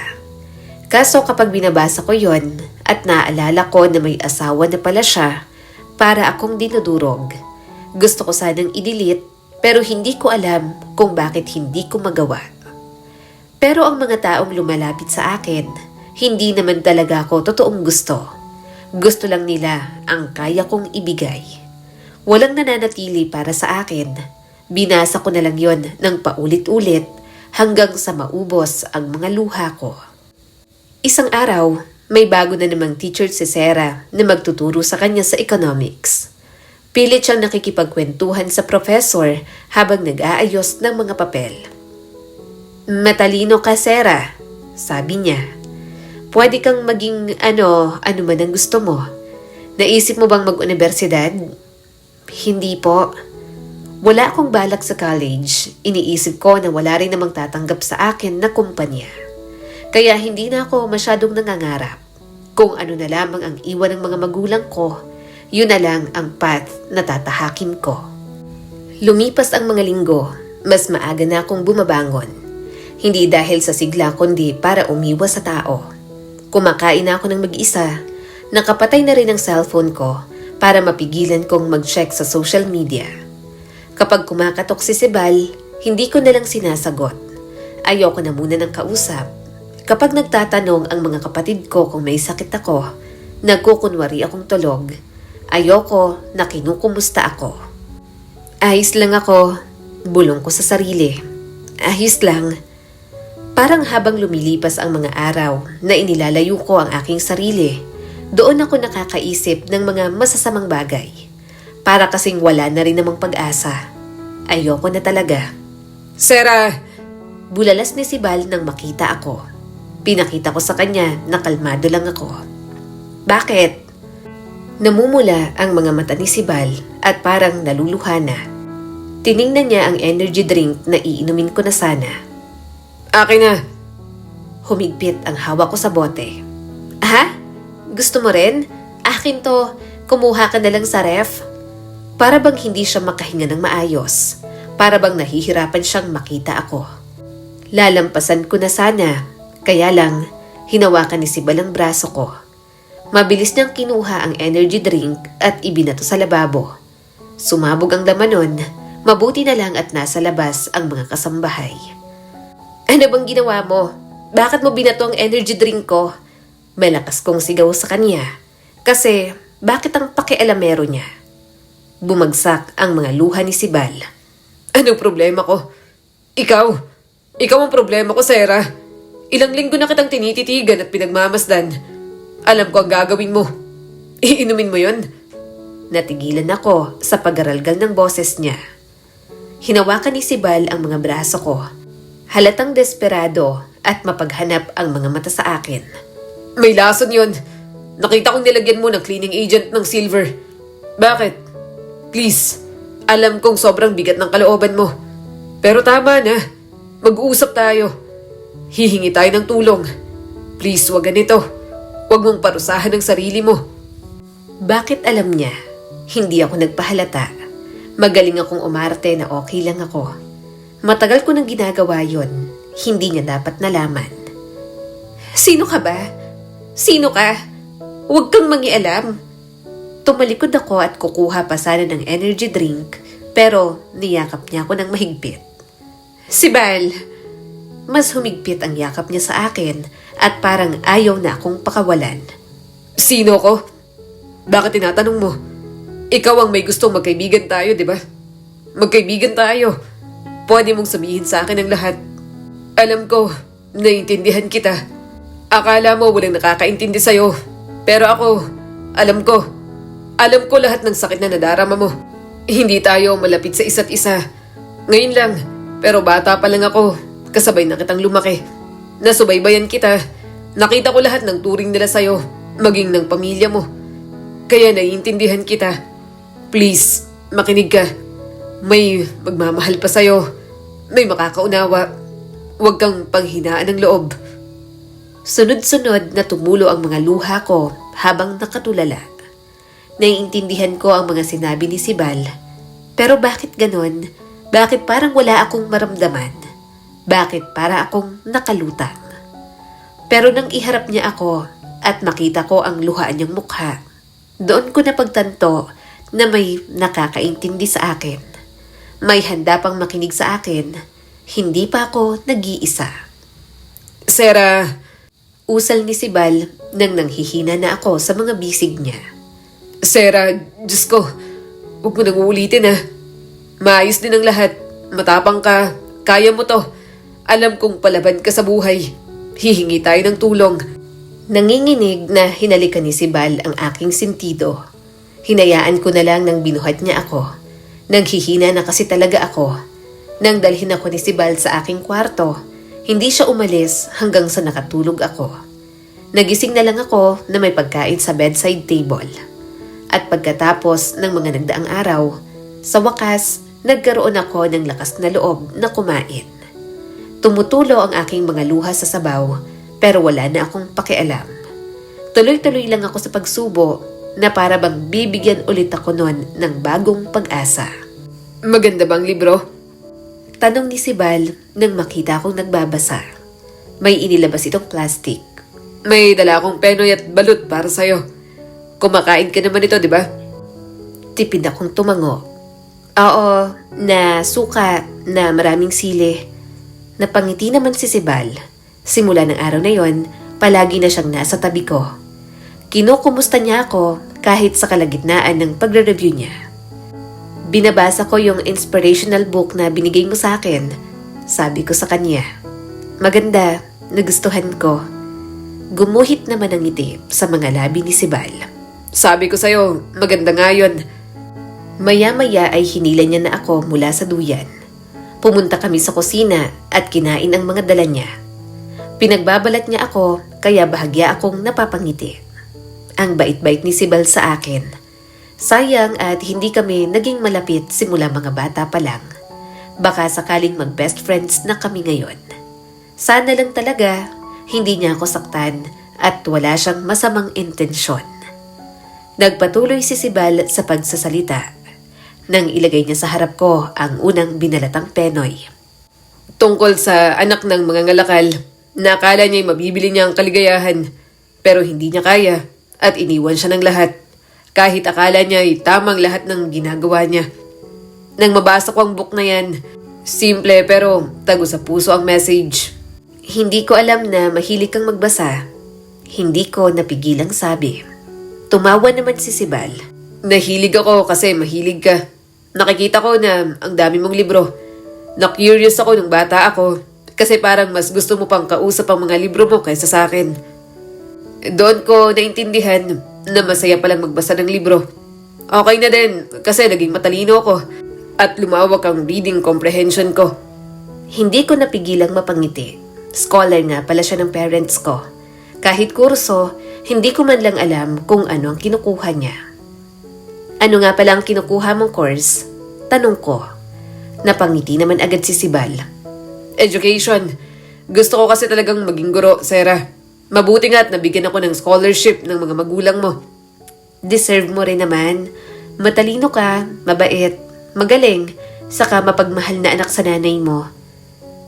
Kaso kapag binabasa ko yon at naalala ko na may asawa na pala siya, para akong dinudurog. Gusto ko sanang i-delete pero hindi ko alam kung bakit hindi ko magawa. Pero ang mga taong lumalapit sa akin, hindi naman talaga ako totoong gusto. Gusto lang nila ang kaya kong ibigay. Walang nananatili para sa akin. Binasa ko na lang yon ng paulit-ulit hanggang sa maubos ang mga luha ko. Isang araw, may bago na namang teacher si Sarah na magtuturo sa kanya sa economics. Pilit siyang nakikipagkwentuhan sa professor habang nag-aayos ng mga papel. Matalino ka, Sarah, sabi niya. Pwede kang maging ano man ang gusto mo. Naisip mo bang mag-universidad? Hindi po. Wala akong balak sa college. Iniisip ko na wala rin namang tatanggap sa akin na kumpanya. Kaya hindi na ako masyadong nangangarap. Kung ano na lamang ang iwan ng mga magulang ko, yun na lang ang path na tatahakin ko. Lumipas ang mga linggo, mas maaga na akong bumabangon. Hindi dahil sa sigla kundi para umiwas sa tao. Kumakain na ako ng mag-isa, nakapatay na rin ang cellphone ko para mapigilan kong mag-check sa social media. Kapag kumakatok si Sibal, hindi ko na lang sinasagot. Ayoko na muna ng kausap. Kapag nagtatanong ang mga kapatid ko kung may sakit ako, nagkukunwari akong tulog. Ayoko na kinukumusta ako. Ayos lang ako, bulong ko sa sarili. Ayos lang. Parang habang lumilipas ang mga araw na inilalayo ko ang aking sarili, doon ako nakakaisip ng mga masasamang bagay. Para kasing wala na rin namang pag-asa. Ayoko na talaga. Sarah! Bulalas ni Sibal nang makita ako. Pinakita ko sa kanya na kalmado lang ako. Bakit? Namumula ang mga mata ni Sibal at parang naluluha na. Tiningnan niya ang energy drink na iinumin ko na sana. Akin na! Humigpit ang hawak ko sa bote. Ha? Gusto mo rin? Akin to. Kumuha ka na lang sa ref. Para bang hindi siya makahinga ng maayos. Para bang nahihirapan siyang makita ako. Lalampasan ko na sana. Kaya lang, hinawakan ni Sibal ang braso ko. Mabilis niyang kinuha ang energy drink at ibinato sa lababo. Sumabog ang laman nun. Mabuti na lang at nasa labas ang mga kasambahay. Ano bang ginawa mo? Bakit mo binato ang energy drink ko? Malakas kong sigaw sa kanya. Kasi, bakit ang pakialamero niya? Bumagsak ang mga luha ni Sibal. Anong problema ko? Ikaw ang problema ko, Sarah. Ilang linggo na kitang tinititigan at pinagmamasdan. Alam ko ang gagawin mo. Iinumin mo yon. Natigilan ako sa pag-aralgal ng boses niya. Hinawakan ni Sibal ang mga braso ko. Halatang desperado at mapaghanap ang mga mata sa akin. May lason yon. Nakita kong nilagyan mo ng cleaning agent ng silver. Bakit? Please, Alam kong sobrang bigat ng kalooban mo. Pero tama na. Mag-uusap tayo. Hihingi tayo ng tulong. Please, wag ganito. Huwag mong parusahan ang sarili mo. Bakit alam niya? Hindi ako nagpahalata. Magaling akong umarte na okay lang ako. Matagal ko nang ginagawa yon. Hindi niya dapat nalaman. Sino ka ba? Sino ka? Huwag kang mangialam. Tumalikod ako at kukuha pa sana ng energy drink, pero niyakap niya ako ng mahigpit. Si Bal. Mas humigpit ang yakap niya sa akin at parang ayaw na akong pakawalan. Sino ko? Bakit tinatanong mo? Ikaw ang may gustong magkaibigan tayo, di ba? Magkaibigan tayo. Pwede mong sabihin sa akin ang lahat. Alam ko, naiintindihan kita. Akala mo walang nakakaintindi sa'yo. Pero ako, alam ko lahat ng sakit na nadarama mo. Hindi tayo malapit sa isa't isa. Ngayon lang, pero bata pa lang ako. Kasabay na kitang lumaki. Nasubaybayan kita. Nakita ko lahat ng turing nila sa'yo, maging ng pamilya mo. Kaya naiintindihan kita. Please, makinig ka. May magmamahal pa sa'yo. May makakaunawa. Huwag kang panghinaan ng loob. Sunod-sunod na tumulo ang mga luha ko habang nakatulala. Naiintindihan ko ang mga sinabi ni Sibal. Pero bakit ganon? Bakit parang wala akong maramdaman? Bakit para akong nakalutang? Pero nang iharap niya ako at makita ko ang luha niyang mukha, doon ko napagtanto na may nakakaintindi sa akin. May handa pang makinig sa akin. Hindi pa ako nag-iisa. Sarah, Usal ni Sibal nang nanghihina na ako sa mga bisig niya. Sarah, Diyos ko, huwag mo nang uulitin ha. Maayos din ang lahat. Matapang ka. Kaya mo to. Alam kong palaban ka sa buhay. Hihingi tayo ng tulong. Nanginginig na hinalikan ni Sibal ang aking sentido. Hinayaan ko na lang nang binuhat niya ako. Naghihina na kasi talaga ako. Nang dalhin ako ni Sibal sa aking kwarto, hindi siya umalis hanggang sa nakatulog ako. Nagising na lang ako na may pagkain sa bedside table. At pagkatapos ng mga nagdaang araw, sa wakas, nagkaroon ako ng lakas na loob na kumain. Tumutulo ang aking mga luha sa sabaw, pero wala na akong pakialam. Tuloy-tuloy lang ako sa pagsubo na para bang bibigyan ulit ako nun ng bagong pag-asa. Maganda bang libro? Tanong ni Sibal nang makita akong nagbabasa. May inilabas itong plastic. May dala akong penoy at balut para sa'yo. Kumakain ka naman ito, di ba? Tipid akong tumango. Oo, na suka na maraming sili. Napangiti naman si Sibal. Simula ng araw na yon, palagi na siyang nasa tabi ko. Kinukumusta niya ako kahit sa kalagitnaan ng pagre-review niya. Binabasa ko yung inspirational book na binigay mo sa akin. Sabi ko sa kanya. Maganda, nagustuhan ko. Gumuhit naman ang ngiti sa mga labi ni Sibal. Sabi ko sa'yo, maganda nga yun. Maya-maya ay hinila niya na ako mula sa duyan. Pumunta kami sa kusina at kinain ang mga dala niya. Pinagbabalat niya ako kaya bahagya akong napapangiti. Ang bait-bait ni Sibal sa akin. Sayang at hindi kami naging malapit simula mga bata pa lang. Baka sakaling mag-best friends na kami ngayon. Sana lang talaga hindi niya ako saktan at wala siyang masamang intensyon. Nagpatuloy si Sibal sa pagsasalita. Nang ilagay niya sa harap ko ang unang binalatang penoy. Tungkol sa anak ng mga ngalakal, na akala niya'y mabibili niya ang kaligayahan, pero hindi niya kaya at iniwan siya ng lahat. Kahit akala niya'y tamang lahat ng ginagawa niya. Nang mabasa ko ang book na yan, simple pero tago sa puso ang message. Hindi ko alam na mahilig kang magbasa. Hindi ko napigilang sabi. Tumawa naman si Sibal. Nahilig ako kasi mahilig ka. Nakikita ko na ang dami mong libro. Na-curious ako nung bata ako kasi parang mas gusto mo pang kausap ang mga libro mo kaysa sa akin. Doon ko naintindihan na masaya palang magbasa ng libro. Okay na din kasi naging matalino ko at lumawak ang reading comprehension ko. Hindi ko napigilang mapangiti. Scholar nga pala siya ng parents ko. Kahit kurso, hindi ko man lang alam kung ano ang kinukuha niya. Ano nga pala ang kinukuha mong course? Tanong ko. Napangiti naman agad si Sibal. Education. Gusto ko kasi talagang maging guro, Sarah. Mabuti nga at nabigyan ako ng scholarship ng mga magulang mo. Deserve mo rin naman. Matalino ka, mabait, magaling, saka mapagmahal na anak sa nanay mo.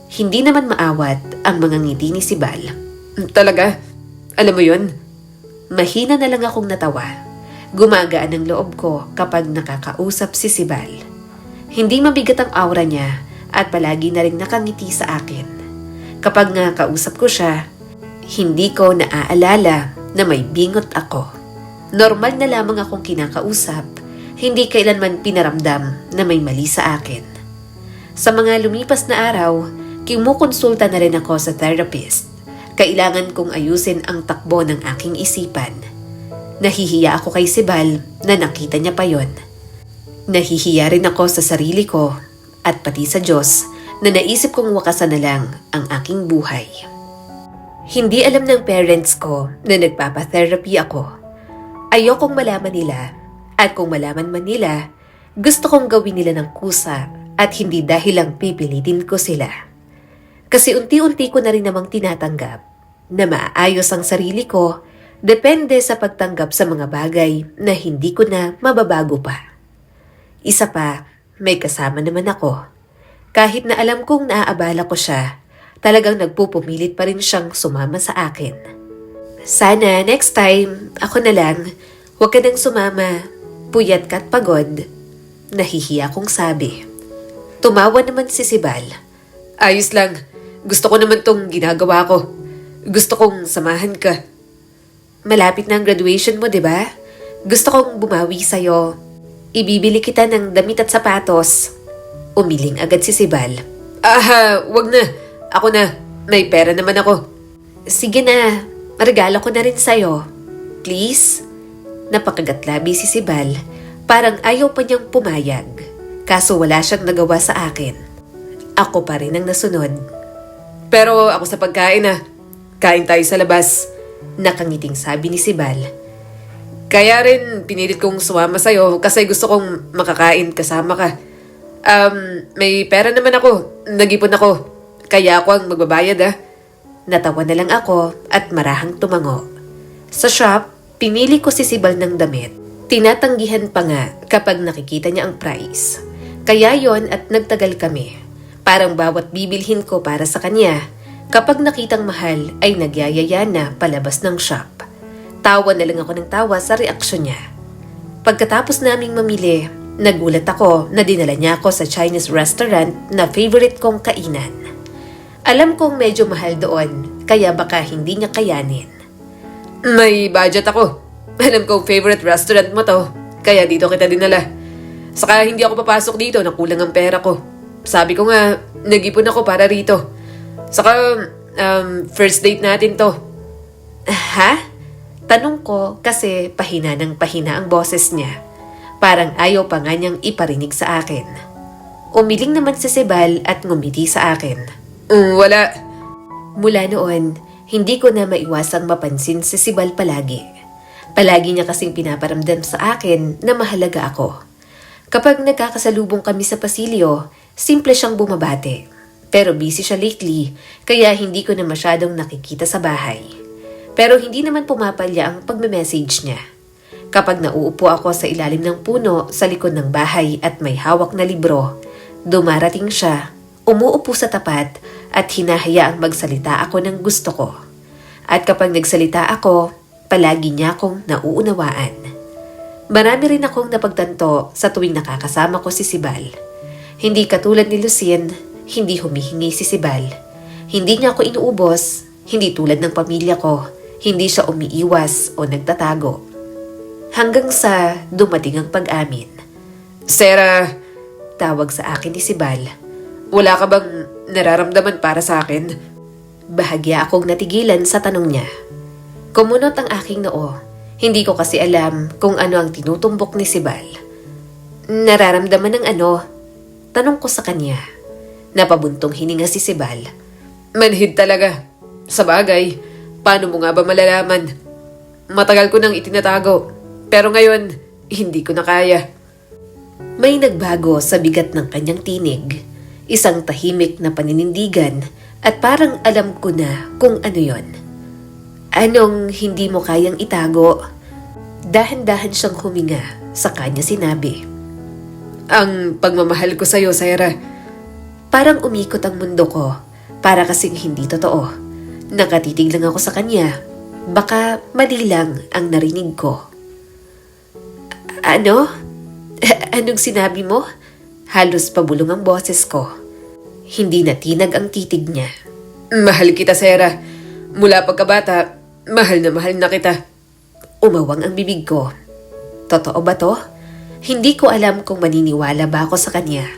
Hindi naman maawat ang mga ngiti ni Sibal. Talaga? Alam mo yun? Mahina na lang akong natawa. Gumagaan ang loob ko kapag nakakausap si Sibal. Hindi mabigat ang aura niya at palagi na rin nakangiti sa akin. Kapag nga kausap ko siya, hindi ko naaalala na may bingot ako. Normal na lamang akong kinakausap, hindi kailanman pinaramdam na may mali sa akin. Sa mga lumipas na araw, kumukonsulta na rin ako sa therapist. Kailangan kong ayusin ang takbo ng aking isipan. Nahihiya ako kay Sibal na nakita niya pa yon. Nahihiya rin ako sa sarili ko at pati sa Diyos na naisip kong wakasan na lang ang aking buhay. Hindi alam ng parents ko na nagpapatherapy ako. Ayokong malaman nila at kung malaman man nila, gusto kong gawin nila ng kusa at hindi dahil lang pipilitin ko sila. Kasi unti-unti ko na rin namang tinatanggap na maayos ang sarili ko depende sa pagtanggap sa mga bagay na hindi ko na mababago pa. Isa pa, may kasama naman ako. Kahit na alam kong naaabala ko siya, talagang nagpupumilit pa rin siyang sumama sa akin. Sana next time, ako na lang, huwag ka nang sumama, puyat ka at pagod. Nahihiya kong sabi. Tumawa naman si Sibal. Ayos lang. Gusto ko naman tong ginagawa ko. Gusto kong samahan ka. Malapit na ang graduation mo, di ba? Gusto kong bumawi sa'yo. Ibibili kita ng damit at sapatos. Umiling agad si Sibal. Wag na. Ako na. May pera naman ako. Sige na, regalo ko na rin sa'yo. Please? Napakagatlabi si Sibal. Parang ayaw pa niyang pumayag. Kaso wala siyang nagawa sa akin. Ako pa rin ang nasunod. Pero ako sa pagkain na. Kain tayo sa labas. Nakangiting sabi ni Sibal. Kaya rin pinilit kong sumama sa'yo kasi gusto kong makakain kasama ka. May pera naman ako. Nag-ipon ako. Kaya ako ang magbabayad Natawa na lang ako at marahang tumango. Sa shop, pinili ko si Sibal ng damit. Tinatanggihan pa nga kapag nakikita niya ang price. Kaya yon at nagtagal kami. Parang bawat bibilhin ko para sa kanya, kapag nakitang mahal ay nagyayaya na palabas ng shop. Tawa na lang ako ng tawa sa reaksyon niya. Pagkatapos naming mamili, nagulat ako na dinala niya ako sa Chinese restaurant na favorite kong kainan. Alam kong medyo mahal doon, kaya baka hindi niya kayanin. May budget ako. Alam kong favorite restaurant mo to, kaya dito kita dinala. Saka hindi ako papasok dito na kulang ang pera ko. Sabi ko nga, nag-ipon ako para rito. Saka, first date natin to. Ha? Tanong ko kasi pahina ng pahina ang boses niya. Parang ayaw pa nga niyang iparinig sa akin. Umiling naman si Sibal at ngumiti sa akin. Wala. Mula noon, hindi ko na maiwasang mapansin si Sibal palagi. Palagi niya kasing pinaparamdam sa akin na mahalaga ako. Kapag nagkakasalubong kami sa pasilyo, simple siyang bumabate. Pero busy siya lately, kaya hindi ko na masyadong nakikita sa bahay. Pero hindi naman pumapalya ang pagme-message niya. Kapag nauupo ako sa ilalim ng puno sa likod ng bahay at may hawak na libro, dumarating siya, umuupo sa tapat at hinahayaang magsalita ako ng gusto ko. At kapag nagsalita ako, palagi niya akong nauunawaan. Marami rin akong napagtanto sa tuwing nakakasama ko si Sibal. Hindi katulad ni Lucien, hindi humihingi si Sibal. Hindi niya ako inuubos, hindi tulad ng pamilya ko, hindi siya umiiwas o nagtatago. Hanggang sa dumating ang pag-amin. Sarah, Tawag sa akin ni Sibal. wala ka bang nararamdaman para sa akin? Bahagya akong natigilan sa tanong niya. Kumunot ang aking noo. Hindi ko kasi alam kung ano ang tinutumbok ni Sibal. Nararamdaman ng ano? Tanong ko sa kanya. Napabuntong hininga si Sibal. Manhid talaga. Sa bagay, paano mo nga ba malalaman? Matagal ko nang itinatago. Pero ngayon, hindi ko na kaya. May nagbago sa bigat ng kanyang tinig. Isang tahimik na paninindigan at parang alam ko na kung ano yon. Anong hindi mo kayang itago? Dahan-dahan siyang huminga, saka niya sinabi. Ang pagmamahal ko sa'yo, Sarah. Parang umikot ang mundo ko, para kasing hindi totoo. Nakatitig lang ako sa kanya. Baka mali lang ang narinig ko. Ano? Anong sinabi mo? Halos pabulong ang boses ko. Hindi natinag ang titig niya. Mahal kita, Sarah. Mula pagkabata, mahal na kita. Umawang ang bibig ko. Totoo ba to? Hindi ko alam kung maniniwala ba ako sa kanya.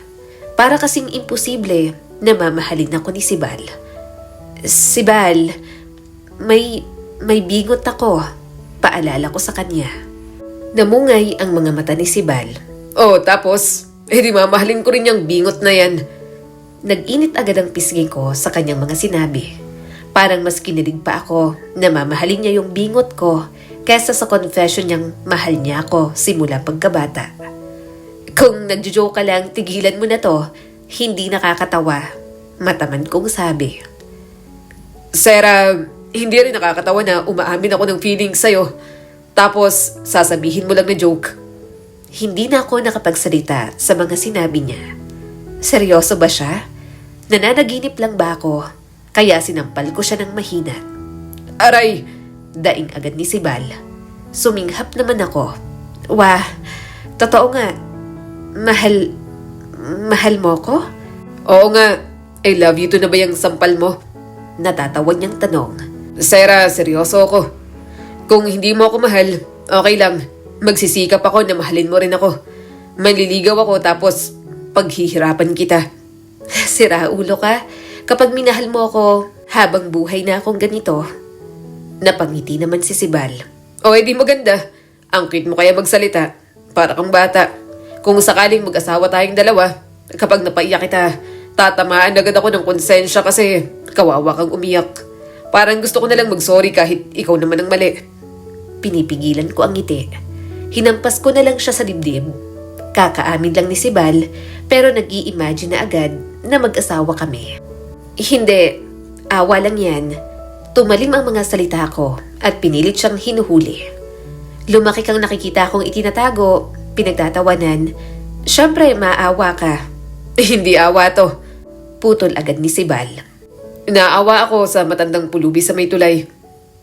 Para kasing imposible na mamahalin ako ni Sibal. Sibal, may bigot ako. Paalala ko sa kanya. Namungay ang mga mata ni Sibal. Oh, tapos, di mamahalin ko rin yung bingot na yan. Nag-init agad ang pisngi ko sa kanyang mga sinabi. Parang mas kinilig pa ako na mamahalin niya yung bingot ko kesa sa confession niyang mahal niya ako simula pagkabata. Kung nagjo-joke ka lang, tigilan mo na to. Hindi nakakatawa. Mataman kong sabi. Sarah, hindi rin nakakatawa na umaamin ako ng feelings sa'yo. Tapos, sasabihin mo lang na joke. Hindi na ako nakapagsalita sa mga sinabi niya. Seryoso ba siya? Nananaginip lang ba ako? Kaya sinampal ko siya ng mahina. Aray! Daing agad ni Sibal. Suminghap naman ako. Wah, totoo nga. Mahal mo ko? Oo nga. I love you to na ba yung sampal mo? Natatawan niyang tanong. Sarah, seryoso ako. Kung hindi mo ako mahal, okay lang. Magsisikap ako na mahalin mo rin ako. Manliligaw ako tapos paghihirapan kita. Sira ulo ka. Kapag minahal mo ako, habang buhay na akong ganito. Napangiti naman si Sibal. O edi maganda. Ang cute mo kaya magsalita. Para kang bata. Kung sakaling mag-asawa tayong dalawa, kapag napaiyak kita, tatamaan agad ako ng konsensya kasi kawawa kang umiyak. Parang gusto ko nalang mag-sorry kahit ikaw naman ang mali. Pinipigilan ko ang ngiti. Hinampas ko na lang siya sa dibdib. Kakaamin lang ni Sibal pero nag-i-imagine na agad na mag-asawa kami. Hindi, awa lang yan. Tumalim ang mga salita ko at pinilit siyang hinuhuli. Lumaki kang nakikita kong itinatago, pinagtatawanan. Siyempre, maawa ka. Hindi awa to. Putol agad ni Sibal. Naawa ako sa matandang pulubi sa may tulay.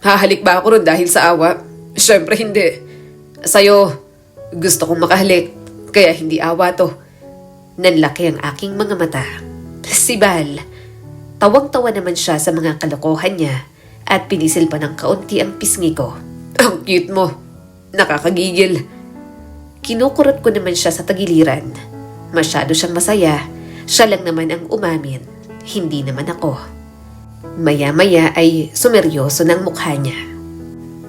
Hahalik ba ako ron dahil sa awa? Siyempre hindi. Sa'yo, gusto kong makahalik, kaya hindi awa to. Nanlaki ang aking mga mata. Sibal, tawang-tawa naman siya sa mga kalokohan niya at pinisil pa ng kaunti ang pisngi ko. Ang cute mo. Nakakagigil. Kinukurot ko naman siya sa tagiliran. Masyado siyang masaya. Siya lang naman ang umamin. Hindi naman ako. Maya-maya ay sumeryoso ng mukha niya.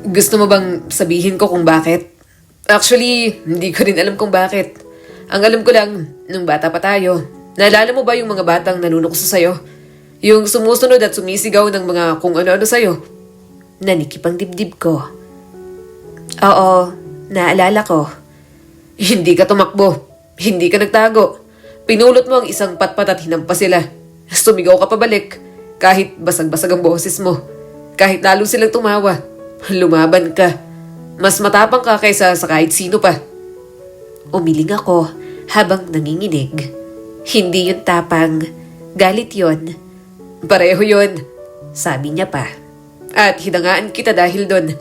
Gusto mo bang sabihin ko kung bakit? Actually, hindi ko rin alam kung bakit. Ang alam ko lang, nung bata pa tayo, naalala mo ba yung mga batang nanunukso sa'yo? Yung sumusunod at sumisigaw ng mga kung ano-ano sa'yo? Nanikip ang dibdib ko. Oo, naalala ko. Hindi ka tumakbo. Hindi ka nagtago. Pinulot mo ang isang patpat at hinampas sila. Sumigaw ka pabalik. Kahit basag-basag ang boses mo. Kahit lalo silang tumawa. Lumaban ka. Mas matapang ka kaysa sa kahit sino pa. Umiling ako habang nanginginig. Hindi yun tapang. Galit yun. Pareho yun. Sabi niya pa. At hinangaan kita dahil doon.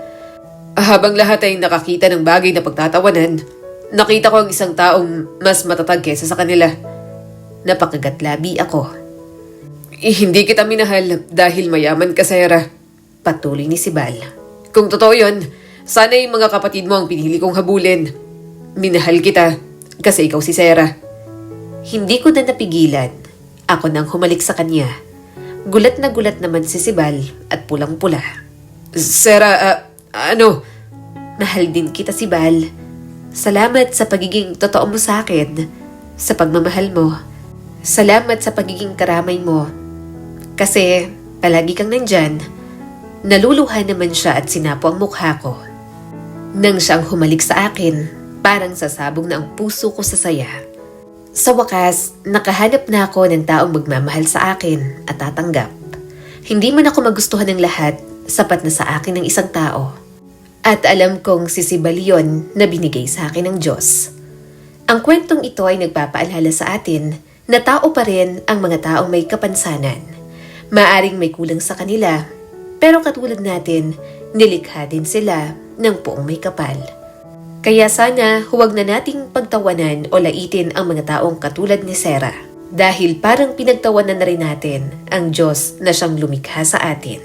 Habang lahat ay nakakita ng bagay na pagtatawanan, nakita ko ang isang taong mas matatag kesa sa kanila. Napakagatlabi ako. Hindi kita minahal dahil mayaman ka, Sarah. Patuloy ni Sibal. Kung totoo yun, sana yung mga kapatid mo ang pinili kong habulin. Minahal kita kasi ikaw si Sarah. Hindi ko na napigilan. Ako nang humalik sa kanya. Gulat na gulat naman si Sibal at pulang-pula. Sarah, ano? Mahal din kita, Sibal. Salamat sa pagiging totoo mo sa akin. Sa pagmamahal mo. Salamat sa pagiging karamay mo. Kasi palagi kang nandyan. Naluluha naman siya at sinapo ang mukha ko. Nang siyang humalik sa akin, parang sasabog na ang puso ko sa saya. Sa wakas, nakahanap na ako ng taong magmamahal sa akin at tatanggap. Hindi man ako magustuhan ng lahat, sapat na sa akin ng isang tao. At alam kong sisibal yon na binigay sa akin ng Diyos. Ang kwentong ito ay nagpapaalala sa atin na tao pa rin ang mga taong may kapansanan. Maaring may kulang sa kanila, pero katulad natin, nilikha din sila ng poong may kapal. Kaya sana huwag na nating pagtawanan o laitin ang mga taong katulad ni Sarah. Dahil parang pinagtawanan na rin natin ang Diyos na siyang lumikha sa atin.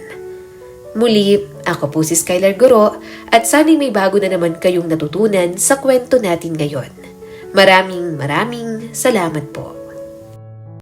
Muli, ako po si Skylar Guro at sana'y may bago na naman kayong natutunan sa kwento natin ngayon. Maraming salamat po.